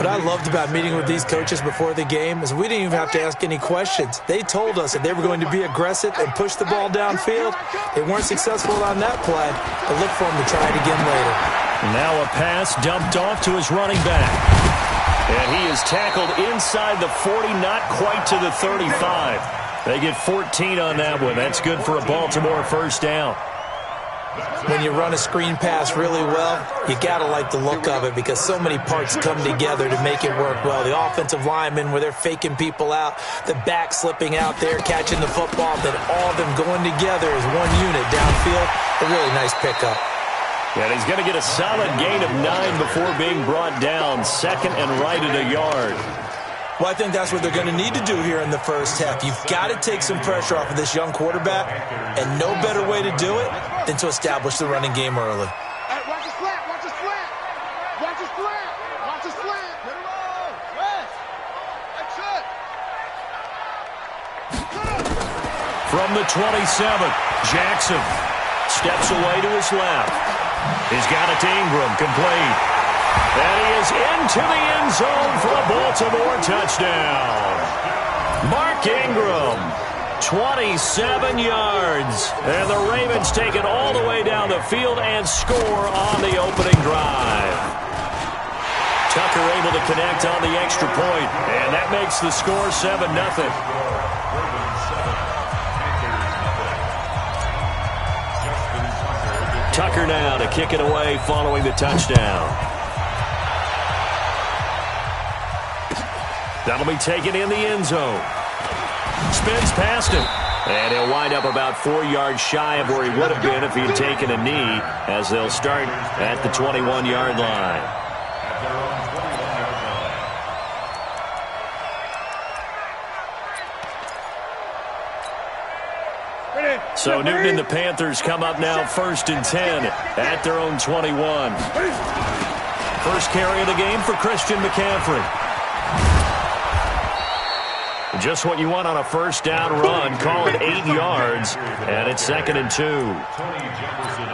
What I loved about meeting with these coaches before the game is we didn't even have to ask any questions. They told us that they were going to be aggressive and push the ball downfield. They weren't successful on that play, but look for them to try it again later. Now a pass dumped off to his running back. And he is tackled inside the 40, not quite to the 35. They get 14 on that one. That's good for a Baltimore first down. When you run a screen pass really well, you got to like the look of it because so many parts come together to make it work well. The offensive linemen, where they're faking people out, the back slipping out there, catching the football, then all of them going together as one unit downfield. A really nice pickup. And he's going to get a solid gain of 9 before being brought down. 2nd and right at a yard. Well, I think that's what they're going to need to do here in the first half. You've got to take some pressure off of this young quarterback, and no better way to do it than to establish the running game early. Hey, watch the slant, watch the slant. Watch the slant, watch the slant. Get it on. Yes. That's it. From the 27, Jackson steps away to his left. He's got it to Ingram, complete. And he is into the end zone for a Baltimore touchdown. Mark Ingram, 27 yards. And the Ravens take it all the way down the field and score on the opening drive. Tucker able to connect on the extra point, and that makes the score 7-0. Tucker now to kick it away following the touchdown. That'll be taken in the end zone. Spins past him. And he'll wind up about 4 yards shy of where he would have been if he had taken a knee, as they'll start at the 21-yard line. So Newton and the Panthers come up now 1st and 10 at their own 21. First carry of the game for Christian McCaffrey. Just what you want on a first down run. Call it 8 yards, and it's 2nd and 2.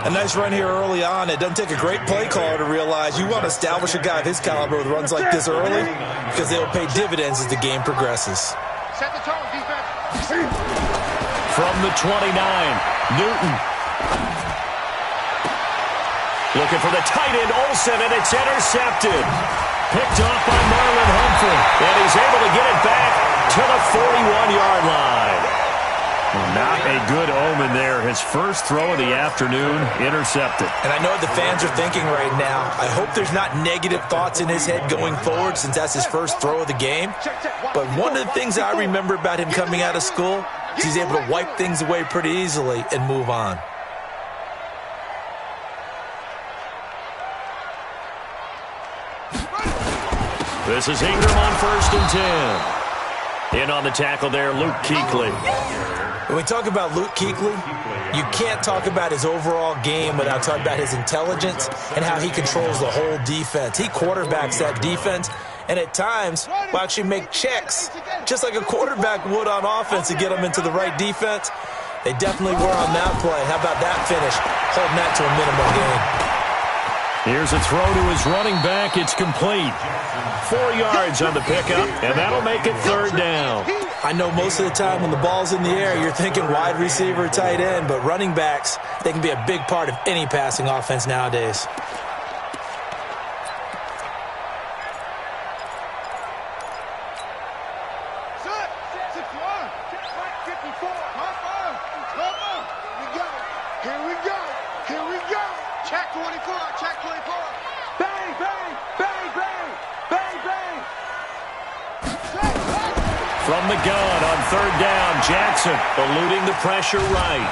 A nice run here early on. It doesn't take a great play caller to realize you want to establish a guy of his caliber with runs like this early because they'll pay dividends as the game progresses. Set the tone, defense. From the 29, Newton. Looking for the tight end, Olsen, and it's intercepted. Picked off by Marlon Humphrey, and he's able to get it back to the 41-yard line. Not a good omen there. His first throw of the afternoon intercepted. And I know what the fans are thinking right now. I hope there's not negative thoughts in his head going forward since that's his first throw of the game. But one of the things I remember about him coming out of school is he's able to wipe things away pretty easily and move on. This is Ingram on 1st and 10. In on the tackle there, Luke Kuechly. When we talk about Luke Kuechly, you can't talk about his overall game without talking about his intelligence and how he controls the whole defense. He quarterbacks that defense, and at times will actually make checks, just like a quarterback would on offense to get them into the right defense. They definitely were on that play. How about that finish? Holding that to a minimum gain. Here's a throw to his running back. It's complete. 4 yards on the pickup, and that'll make it 3rd down. I know most of the time when the ball's in the air, you're thinking wide receiver, tight end, but running backs, they can be a big part of any passing offense nowadays. Check 24, check 24. Bang, bang, bang, bang, bang, bang. From the gun on 3rd down, Jackson eluding the pressure right.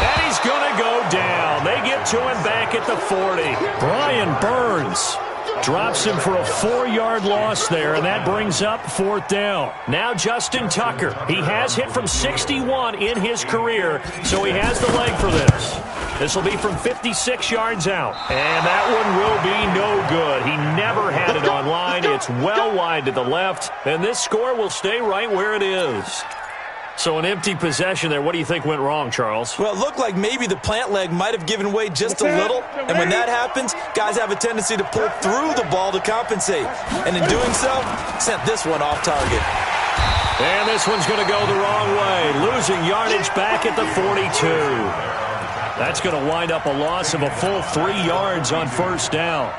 And he's going to go down. They get to him back at the 40. Brian Burns drops him for a 4-yard loss there, and that brings up 4th down. Now Justin Tucker. He has hit from 61 in his career, so he has the leg for this. This will be from 56 yards out, and that one will be no good. He never had it on line. It's well wide to the left, and this score will stay right where it is. So an empty possession there. What do you think went wrong, Charles? Well, it looked like maybe the plant leg might have given way just a little, and when that happens, guys have a tendency to pull through the ball to compensate, and in doing so, sent this one off target. And this one's going to go the wrong way, losing yardage back at the 42. That's going to wind up a loss of a full 3 yards on 1st down.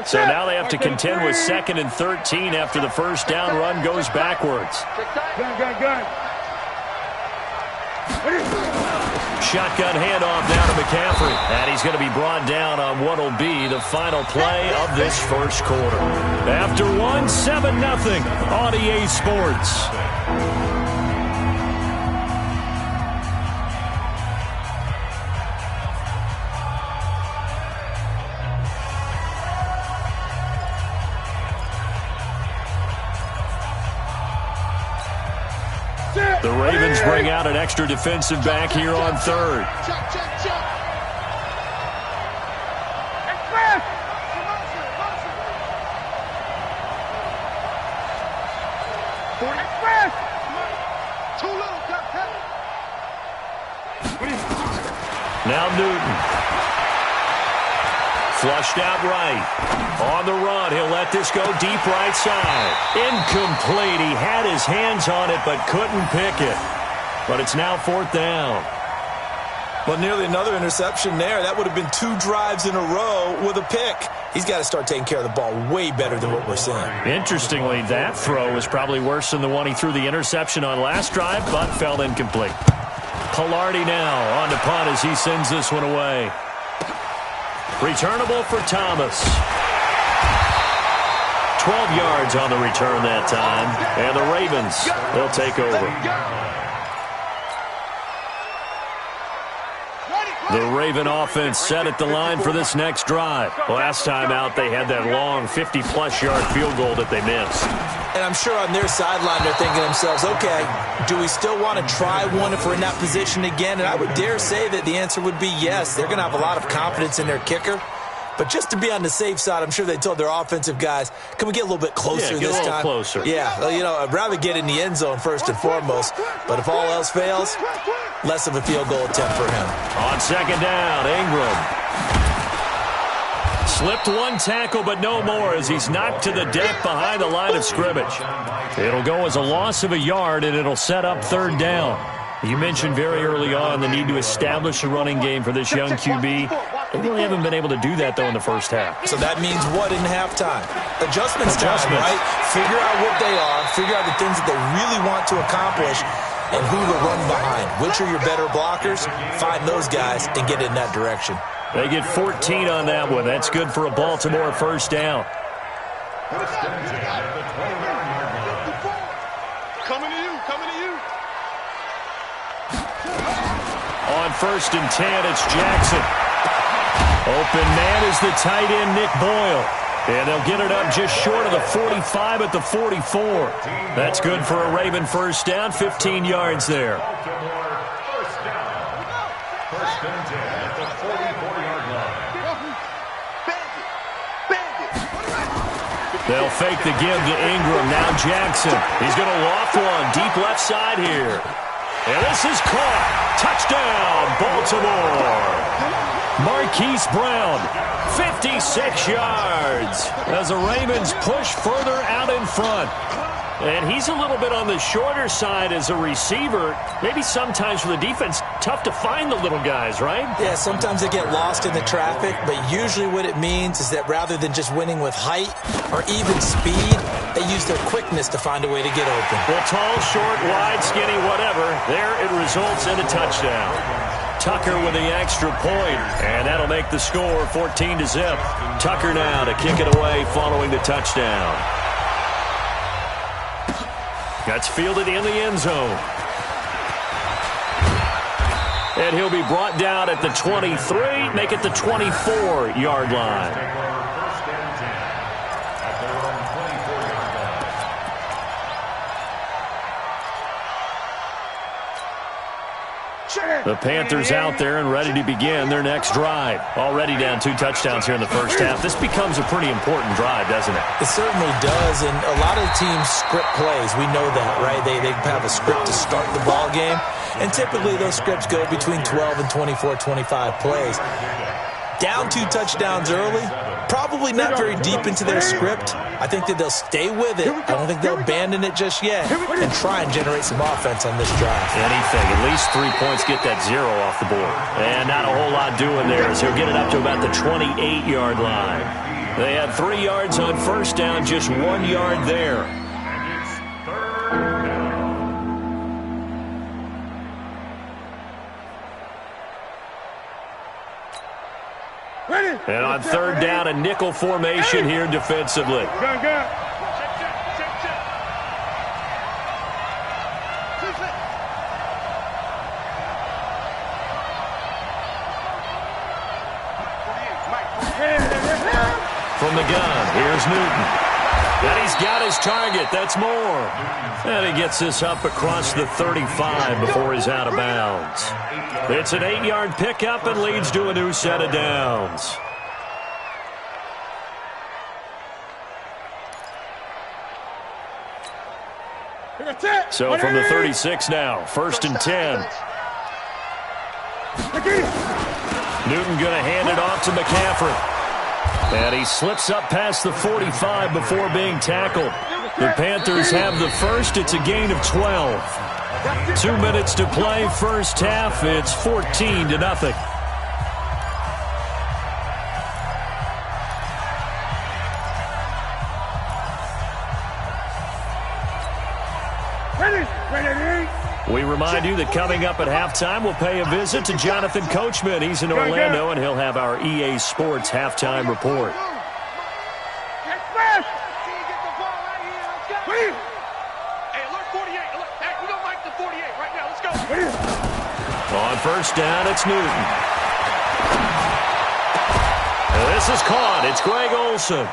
So now they have to contend with 2nd and 13 after the 1st down run goes backwards. Shotgun handoff now to McCaffrey. And he's going to be brought down on what will be the final play of this 1st quarter. After 1, 7-0 on EA Sports. The Ravens bring out an extra defensive back here on 3rd. Check, check, check. Express! Too little, cut. Now Newton. Flushed out right. On the run, he'll let this go deep right side. Incomplete. He had his hands on it but couldn't pick it. But it's now 4th down. Well, nearly another interception there. That would have been 2 drives in a row with a pick. He's got to start taking care of the ball way better than what we're seeing. Interestingly, that throw was probably worse than the one he threw the interception on last drive, but fell incomplete. Pilardi now on to punt as he sends this one away. Returnable for Thomas. 12 yards on the return that time, and the Ravens, they'll take over. The Raven offense set at the line for this next drive. Last time out, they had that long 50-plus yard field goal that they missed. And I'm sure on their sideline, they're thinking to themselves, okay, do we still want to try one if we're in that position again? And I would dare say that the answer would be yes. They're going to have a lot of confidence in their kicker. But just to be on the safe side, I'm sure they told their offensive guys, can we get a little bit closer this time? Yeah, get a little closer. Yeah, well, you know, I'd rather get in the end zone first and foremost. But if all else fails, less of a field goal attempt for him. On 2nd down, Ingram. Slipped one tackle, but no more as he's knocked to the deck behind the line of scrimmage. It'll go as a loss of a yard, and it'll set up 3rd down. You mentioned very early on the need to establish a running game for this young QB. They really haven't been able to do that, though, in the first half. So that means what in halftime? Adjustments time, right? Figure out what they are, figure out the things that they really want to accomplish, and who to run behind. Which are your better blockers? Find those guys and get in that direction. They get 14 on that one. That's good for a Baltimore first down. Coming to you, coming to you. On 1st and 10, it's Jackson. Open man is the tight end, Nick Boyle. And they'll get it up just short of the 45 at the 44. That's good for a Raven first down, 15 yards there. First down. First and 10 at the 44-yard line. They'll fake the give to Ingram. Now Jackson. He's going to loft one deep left side here. And this is caught. Touchdown, Baltimore. Marquise Brown, 56 yards as the Ravens push further out in front. And he's a little bit on the shorter side as a receiver. Maybe sometimes for the defense, tough to find the little guys, right? Yeah, sometimes they get lost in the traffic, but usually what it means is that rather than just winning with height or even speed, they use their quickness to find a way to get open. Well, tall, short, wide, skinny, whatever. There it results in a touchdown. Tucker with the extra point, and that'll make the score 14-0. Tucker now to kick it away following the touchdown. That's fielded in the end zone. And he'll be brought down at the 23, make it the 24-yard line. First and 10 at their own 24-yard line. The Panthers out there and ready to begin their next drive. Already down 2 touchdowns here in the first half. This becomes a pretty important drive, doesn't it? It certainly does, and a lot of the teams script plays. We know that, right? They have a script to start the ball game, and typically those scripts go between 12 and 24, 25 plays. Down 2 touchdowns early, probably not very deep into their script. I think that they'll stay with it. I don't think they'll abandon it just yet and try and generate some offense on this drive. Anything. At least 3 points, get that 0 off the board. And not a whole lot doing there as he'll get it up to about the 28-yard line. They had 3 yards on first down, just 1 yard there. And it's third down. And on third down, a nickel formation here defensively. Check, check. From the gun, here's Newton. And he's got his target. That's more. And he gets this up across the 35 before he's out of bounds. It's an 8-yard pickup and leads to a new set of downs. So from the 36 now, 1st and 10. Newton going to hand it off to McCaffrey. And he slips up past the 45 before being tackled. The Panthers have the first. It's a gain of 12. 2 minutes to play first half. It's 14-0. We remind you that coming up at halftime, we'll pay a visit to Jonathan Coachman. He's in Orlando, and he'll have our EA Sports halftime report. On first down, it's Newton. This is caught. It's Greg Olsen.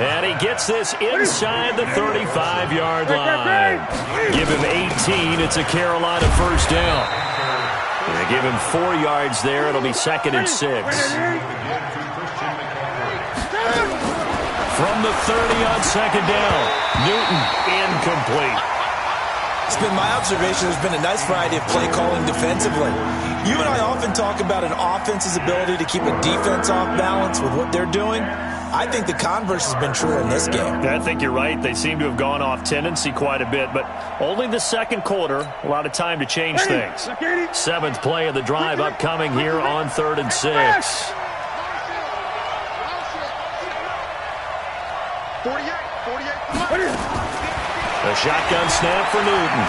And he gets this inside the 35-yard line. Give him 18. It's a Carolina first down. They give him 4 yards there. It'll be 2nd and 6. From the 30 on 2nd down. Newton incomplete. It's been my observation there's been a nice variety of play calling defensively. You and I often talk about an offense's ability to keep a defense off balance with what they're doing. I think the converse has been true in this game. Yeah, I think you're right. They seem to have gone off tendency quite a bit, but only the second quarter. A lot of time to change things. Seventh play of the drive upcoming here on 3rd and 6. 48. A shotgun snap for Newton.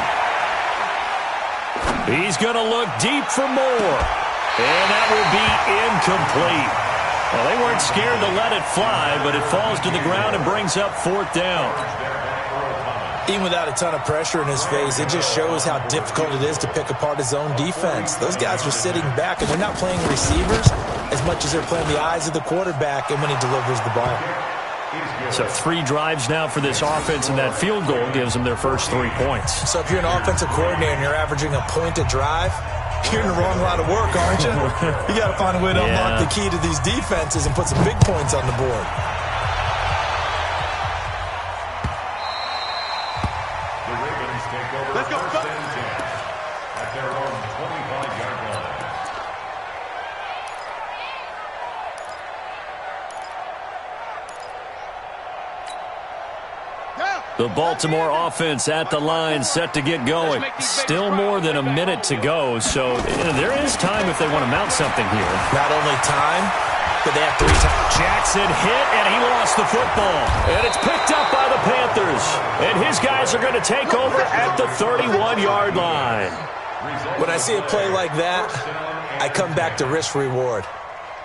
He's going to look deep for more. And that will be incomplete. Well, they weren't scared to let it fly, but it falls to the ground and brings up 4th down. Even without a ton of pressure in his face, it just shows how difficult it is to pick apart his own defense. Those guys are sitting back, and they're not playing receivers as much as they're playing the eyes of the quarterback and when he delivers the ball. So 3 drives now for this offense, and that field goal gives them their first 3 points. So if you're an offensive coordinator and you're averaging a point a drive, you're in the wrong line of work, aren't you? You got to find a way to unlock the key to these defenses and put some big points on the board. The Ravens take over. Let's go. First and 10 at their own 25-yard line. The Baltimore offense at the line, set to get going. Still more than a minute to go, so there is time if they want to mount something here. Not only time, but they have 3 times. Jackson hit, and he lost the football. And it's picked up by the Panthers. And his guys are going to take over at the 31-yard line. When I see a play like that, I come back to risk-reward.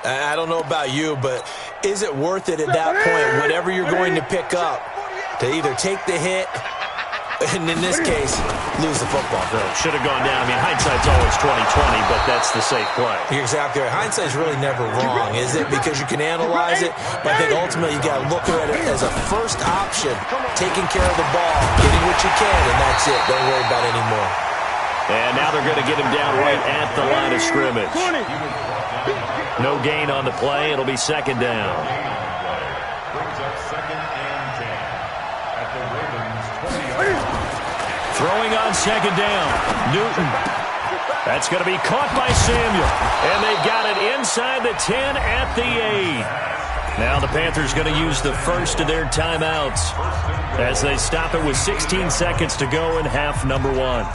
I don't know about you, but is it worth it at that point, whatever you're going to pick up, to either take the hit and, in this case, lose the football? Should have gone down. I mean, hindsight's always 20/20, but that's the safe play. You're exactly right. Hindsight's really never wrong, is it? Because you can analyze it, but I think ultimately you got to look at it as a first option, taking care of the ball, getting what you can, and that's it. Don't worry about it anymore. And now they're going to get him down right at the line of scrimmage. No gain on the play. It'll be 2nd down. Brings up 2nd and 10 at the Ravens' 20-yard line. Throwing on 2nd down. Newton. That's going to be caught by Samuel. And they've got it inside the 10 at the 8. Now the Panthers going to use the first of their timeouts as they stop it with 16 seconds to go in half number 1.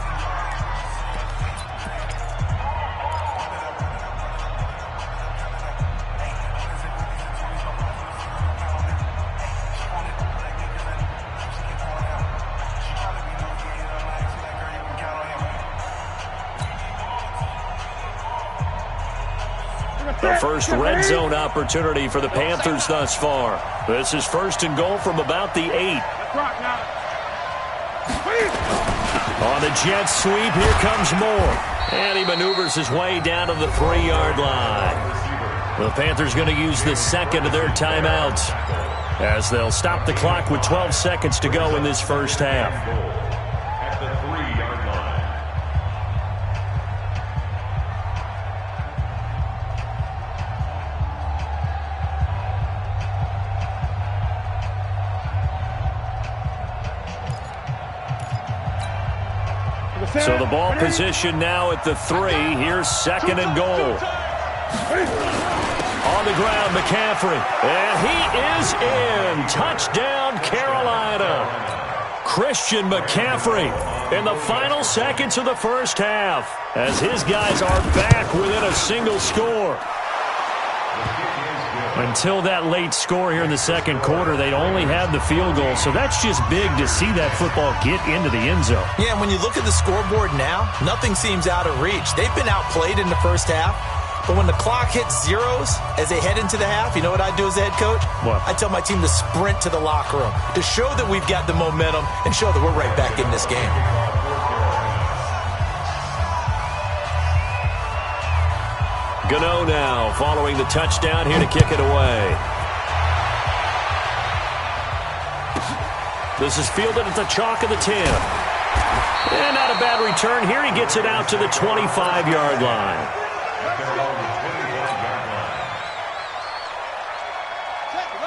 The first red zone opportunity for the Panthers thus far. This is 1st and goal from about the 8. On the jet sweep, here comes Moore. And he maneuvers his way down to the 3-yard line. The Panthers going to use the second of their timeouts as they'll stop the clock with 12 seconds to go in this first half. At the 3-yard line. So the ball position now at the 3. Here's 2nd and goal. On the ground, McCaffrey. And he is in. Touchdown, Carolina. Christian McCaffrey in the final seconds of the first half as his guys are back within a single score. Until that late score here in the second quarter, they only had the field goal, so that's just big to see that football get into the end zone. Yeah, and when you look at the scoreboard now, nothing seems out of reach. They've been outplayed in the first half, but when the clock hits zeros as they head into the half, you know what I do as a head coach? What? I tell my team to sprint to the locker room to show that we've got the momentum and show that we're right back in this game. Gano now following the touchdown here to kick it away. This is fielded at the chalk of the 10. And not a bad return here. He gets it out to the 25-yard line.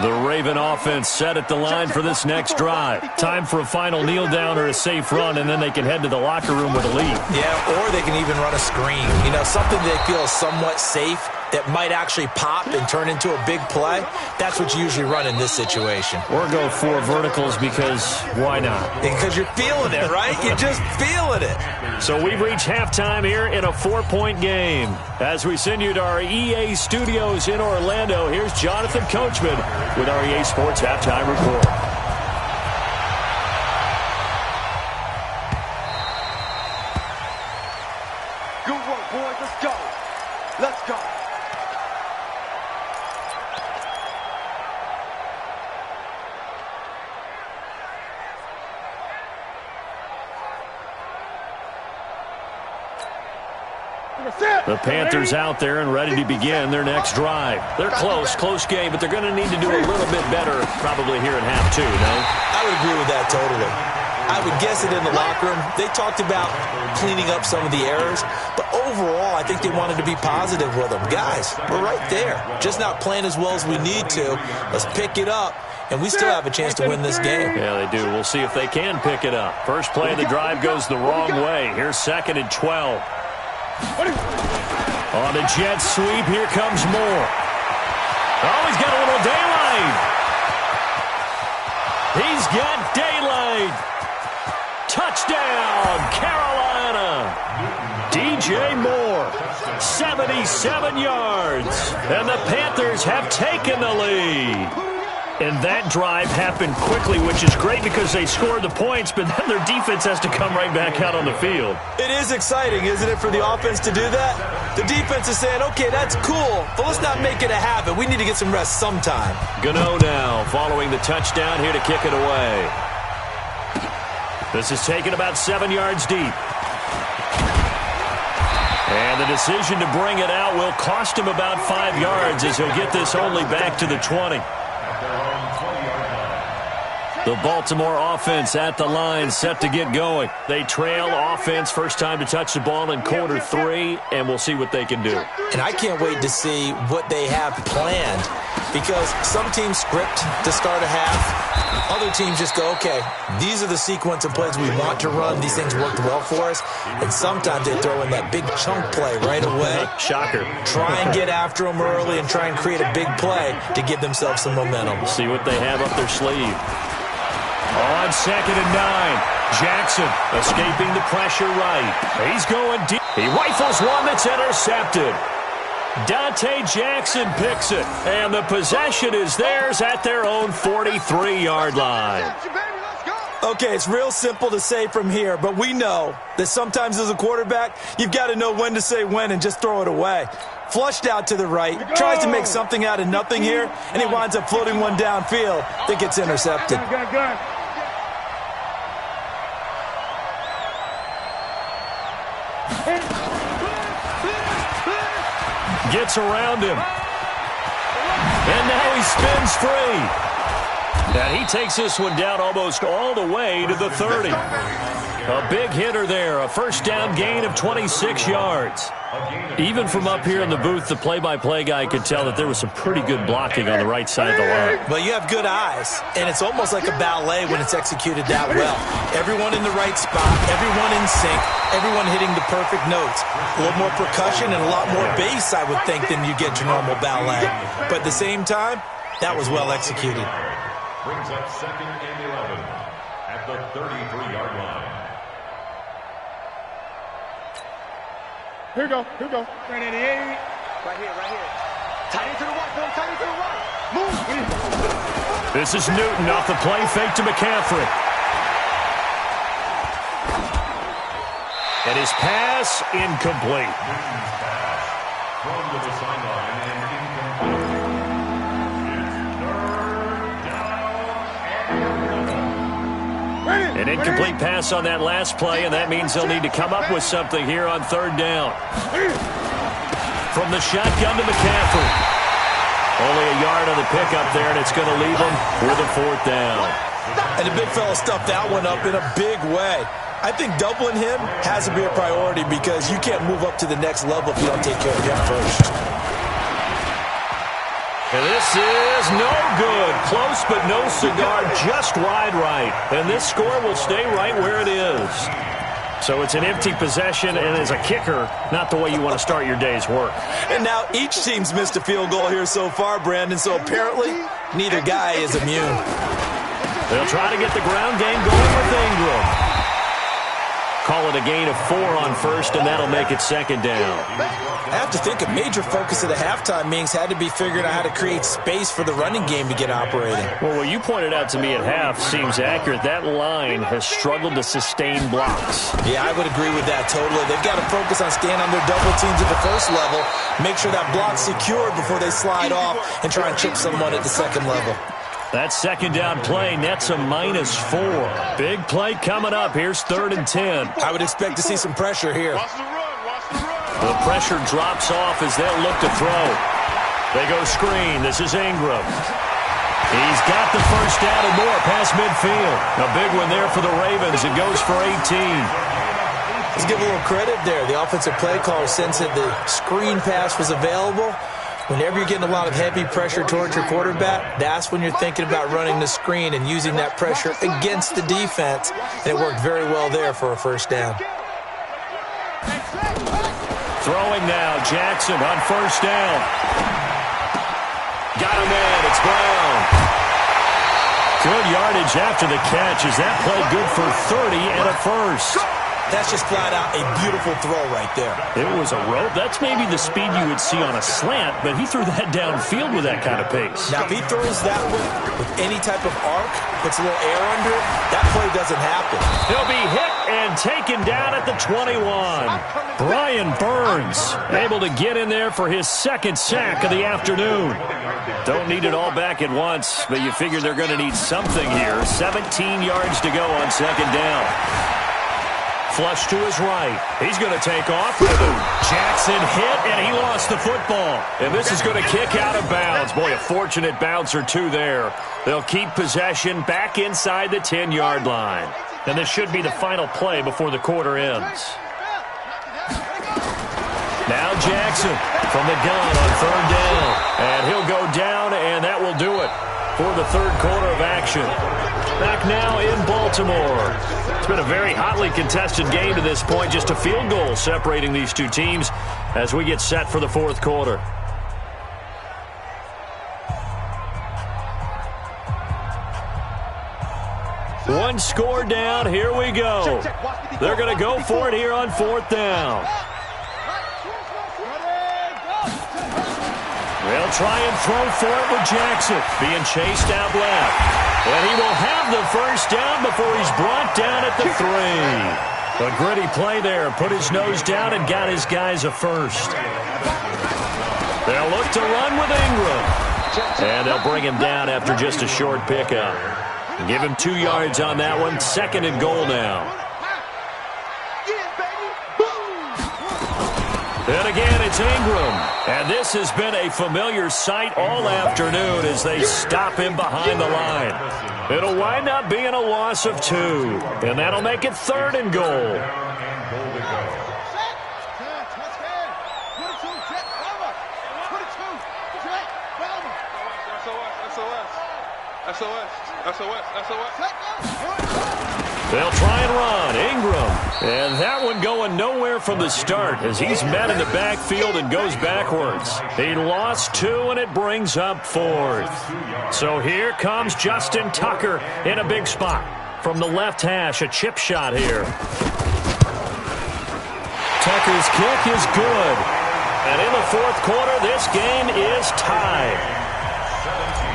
The Raven offense set at the line for this next drive. Time for a final kneel down or a safe run, and then they can head to the locker room with a lead. Yeah, or they can even run a screen. You know, something they feel somewhat safe that might actually pop and turn into a big play, that's what you usually run in this situation. Or go 4 verticals because why not? Because you're feeling it, right? You're just feeling it. So we've reached halftime here in a 4-point game. As we send you to our EA studios in Orlando, here's Jonathan Coachman with our EA Sports Halftime Report. Good work, boys. Let's go. Let's go. The Panthers out there and ready to begin their next drive. They're close game, but they're going to need to do a little bit better probably here in half 2, no? I would agree with that totally. I would guess it in the locker room. They talked about cleaning up some of the errors, but overall, I think they wanted to be positive with them. Guys, we're right there. Just not playing as well as we need to. Let's pick it up, and we still have a chance to win this game. Yeah, they do. We'll see if they can pick it up. First play of the drive goes the wrong way. Here's 2nd and 12. On a jet sweep, here comes Moore. Oh, he's got a little daylight. He's got daylight. Touchdown, Carolina. DJ Moore, 77 yards. And the Panthers have taken the lead. And that drive happened quickly, which is great because they scored the points, but then their defense has to come right back out on the field. It is exciting, isn't it, for the offense to do that? The defense is saying, okay, that's cool, but let's not make it a habit. We need to get some rest sometime. Gano now following the touchdown here to kick it away. This is taken about 7 yards deep. And the decision to bring it out will cost him about 5 yards as he'll get this only back to the 20. The Baltimore offense at the line, set to get going. They trail offense, first time to touch the ball in quarter 3, and we'll see what they can do. And I can't wait to see what they have planned, because some teams script to start a half. Other teams just go, okay, these are the sequence of plays we want to run. These things worked well for us. And sometimes they throw in that big chunk play right away. Shocker. Try and get after them early and try and create a big play to give themselves some momentum. See what they have up their sleeve. On 2nd and 9, Jackson escaping the pressure right. He's going deep. He rifles one that's intercepted. Dante Jackson picks it, and the possession is theirs at their own 43-yard line. Okay, it's real simple to say from here, but we know that sometimes as a quarterback, you've got to know when to say when and just throw it away. Flushed out to the right, tries to make something out of nothing here, and he winds up floating one downfield that gets intercepted. Gets around him. And now he spins free. And he takes this one down almost all the way to the 30. A big hitter there. A first down gain of 26 yards. Even from up here in the booth, the play-by-play guy could tell that there was some pretty good blocking on the right side of the line. Well, you have good eyes, and it's almost like a ballet when it's executed that well. Everyone in the right spot, everyone in sync, everyone hitting the perfect notes. A little more percussion and a lot more bass, I would think, than you get your normal ballet. But at the same time, that was well executed. Brings up 2nd and 11 at the 33-yard line. Here we go. 388. Right here. Tight into the right, boy. Tight into the right. Move. This is Newton off the play fake to McCaffrey. And his pass incomplete. Newton's pass thrown to the sideline and incomplete. An incomplete pass on that last play, and that means they'll need to come up with something here on 3rd down. From the shotgun to McCaffrey. Only a yard on the pickup there, and it's going to leave them with a 4th down. And the big fella stuffed that one up in a big way. I think doubling him has to be a priority because you can't move up to the next level if you don't take care of him first. And this is no good. Close but no cigar, just wide right. And this score will stay right where it is. So it's an empty possession, and as a kicker, not the way you want to start your day's work. And now each team's missed a field goal here so far, Brandon, so apparently neither guy is immune. They'll try to get the ground game going with Ingram. Call it a gain of 4 on first, and that'll make it second down. I have to think a major focus of the halftime meetings had to be figuring out how to create space for the running game to get operating. Well, what you pointed out to me at half seems accurate. That line has struggled to sustain blocks. Yeah, I would agree with that totally. They've got to focus on staying on their double teams at the first level, make sure that block's secured before they slide off and try and chip someone at the second level. That second down play nets a -4. Big play coming up. Here's 3rd and 10. I would expect to see some pressure here. The pressure drops off as they'll look to throw. They go screen. This is Ingram. He's got the first down and more past midfield. A big one there for the Ravens. It goes for 18. Let's give a little credit there. The offensive play caller sensed that the screen pass was available. Whenever you're getting a lot of heavy pressure towards your quarterback, that's when you're thinking about running the screen and using that pressure against the defense. And it worked very well there for a first down. Throwing now, Jackson on first down. Got him in, it's Brown. Good yardage after the catch. Is that play good for 30 and a first? That's just flat out a beautiful throw right there. It was a rope. That's maybe the speed you would see on a slant, but he threw that downfield with that kind of pace. Now, if he throws that one with any type of arc, puts a little air under it, that play doesn't happen. He'll be hit and taken down at the 21. Brian Burns able to get in there for his second sack of the afternoon. Don't need it all back at once, but you figure they're going to need something here. 17 yards to go on second down. Flush to his right. He's going to take off. Jackson hit, and he lost the football. And this is going to kick out of bounds. Boy, a fortunate bounce or two there. They'll keep possession back inside the 10-yard line. And this should be the final play before the quarter ends. Now Jackson from the gun on 3rd down. And he'll go down, and that will do it for the 3rd quarter of action. Back now in Baltimore. It's been a very hotly contested game to this point. Just a field goal separating these two teams as we get set for the 4th quarter. One score down. Here we go. They're going to go for it here on 4th down. They'll try and throw for it with Jackson. Being chased out left. And he will have the first down before he's brought down at the 3. A gritty play there. Put his nose down and got his guys a first. They'll look to run with Ingram. And they'll bring him down after just a short pickup. Give him 2 yards on that one. 2nd and goal now. And again, it's Ingram. And this has been a familiar sight all afternoon as they stop him behind the line. It'll wind up being a loss of 2. And that'll make it 3rd and goal. They'll try and run. Ingram. And that one going nowhere from the start as he's met in the backfield and goes backwards. He lost 2, and it brings up 4th. So here comes Justin Tucker in a big spot. From the left hash, a chip shot here. Tucker's kick is good. And in the 4th quarter, this game is tied.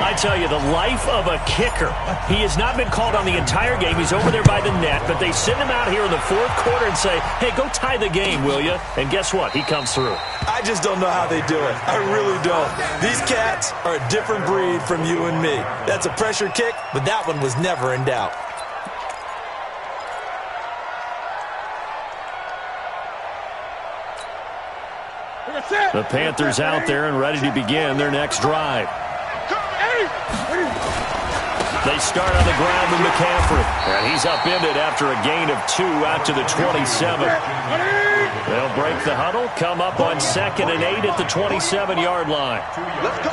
I tell you, the life of a kicker. He has not been called on the entire game. He's over there by the net, but they send him out here in the 4th quarter and say, hey, go tie the game, will you? And guess what? He comes through. I just don't know how they do it. I really don't. These cats are a different breed from you and me. That's a pressure kick, but that one was never in doubt. The Panthers out there and ready to begin their next drive. They start on the ground with McCaffrey. And he's upended after a gain of 2 out to the 27. They'll break the huddle, come up on 2nd and 8 at the 27-yard line. Let's go.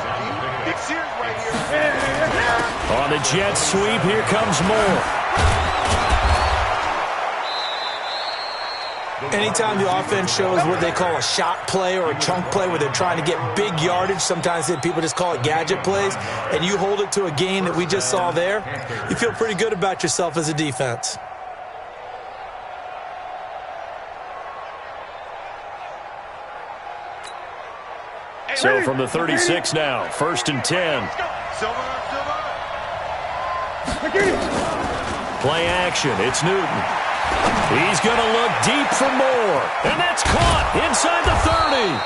Big series right here. On the jet sweep, here comes Moore. Anytime the offense shows what they call a shot play or a chunk play where they're trying to get big yardage, sometimes people just call it gadget plays, and you hold it to a gain that we just saw there, you feel pretty good about yourself as a defense. So from the 36 now, 1st and 10. Play action. It's Newton. He's going to look deep for more. And that's caught inside the 30.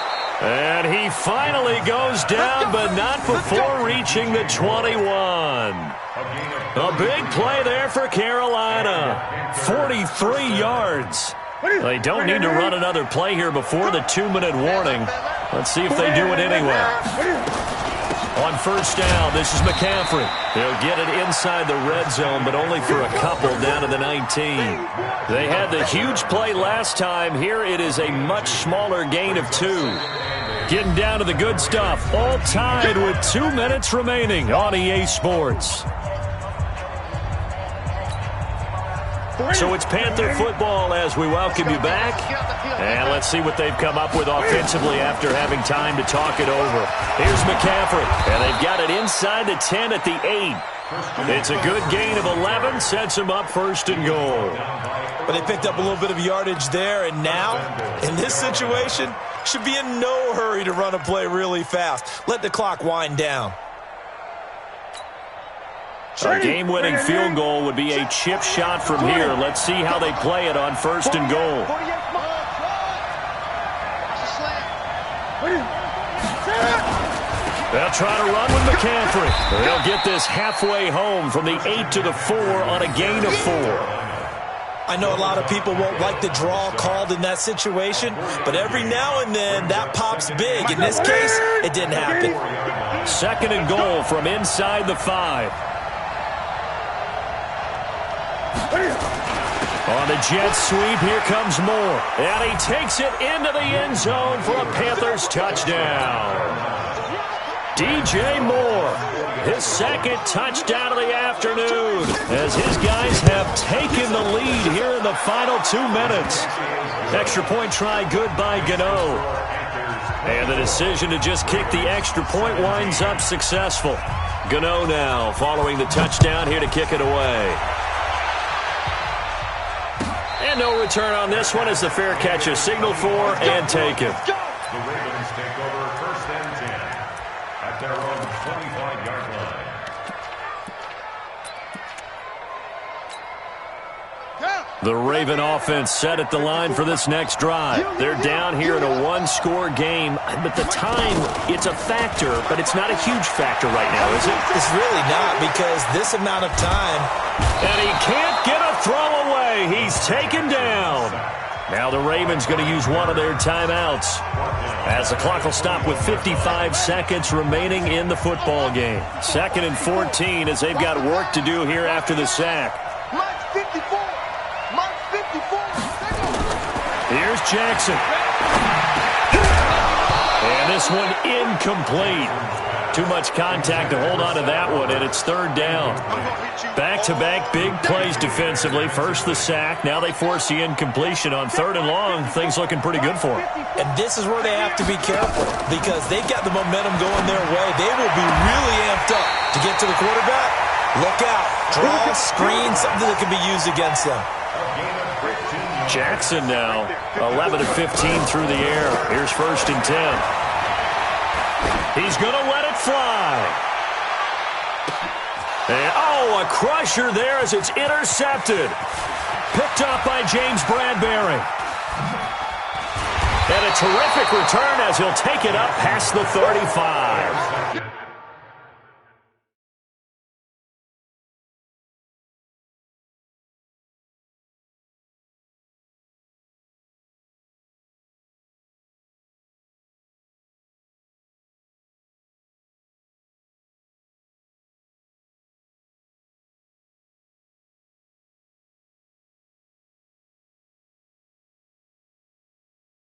And he finally goes down, but not before reaching the 21. A big play there for Carolina. 43 yards. They don't need to run another play here before the 2-minute warning. Let's see if they do it anyway. On 1st down, this is McCaffrey. He'll get it inside the red zone, but only for a couple down to the 19. They had the huge play last time. Here it is a much smaller gain of 2. Getting down to the good stuff. All tied with 2 minutes remaining on EA Sports. So it's Panther football as we welcome you back. And let's see what they've come up with offensively after having time to talk it over. Here's McCaffrey, and they've got it inside the 10 at the 8. It's a good gain of 11, sets them up 1st and goal. But they picked up a little bit of yardage there, and now, in this situation, should be in no hurry to run a play really fast. Let the clock wind down. A game-winning field goal would be a chip shot from here. Let's see how they play it on 1st and goal. They'll try to run with McCaffrey. They'll get this halfway home from the 8 to the 4 on a gain of 4. I know a lot of people won't like the draw called in that situation, but every now and then that pops big. In this case, it didn't happen. 2nd and goal from inside the 5. On the jet sweep, here comes Moore. And he takes it into the end zone for a Panthers touchdown. DJ Moore, his 2nd touchdown of the afternoon, as his guys have taken the lead here in the final 2 minutes. Extra point try good by Gano. And the decision to just kick the extra point winds up successful. Gano now following the touchdown here to kick it away. And no return on this one as the fair catch is signaled for and taken. The Ravens take over 1st and 10 at their own 25-yard line. The Raven offense set at the line for this next drive. They're down here in a one-score game, but the time, it's a factor, but it's not a huge factor right now, is it? It's really not, because this amount of time. And he can't get a throw away. He's taken down. Now the Ravens going to use one of their timeouts, as the clock will stop with 55 seconds remaining in the football game. 2nd and 14 as they've got work to do here after the sack. Here's Jackson. And this one incomplete. Too much contact to hold on to that one, and it's 3rd down. Back-to-back big plays defensively. First the sack. Now they force the incompletion on 3rd and long. Things looking pretty good for them. And this is where they have to be careful, because they've got the momentum going their way. They will be really amped up to get to the quarterback. Look out. Draw, screen, something that can be used against them. Jackson now, 11 of 15 through the air. Here's 1st and 10. He's going to let it fly. And, a crusher there as it's intercepted. Picked up by James Bradbury. And a terrific return as he'll take it up past the 35.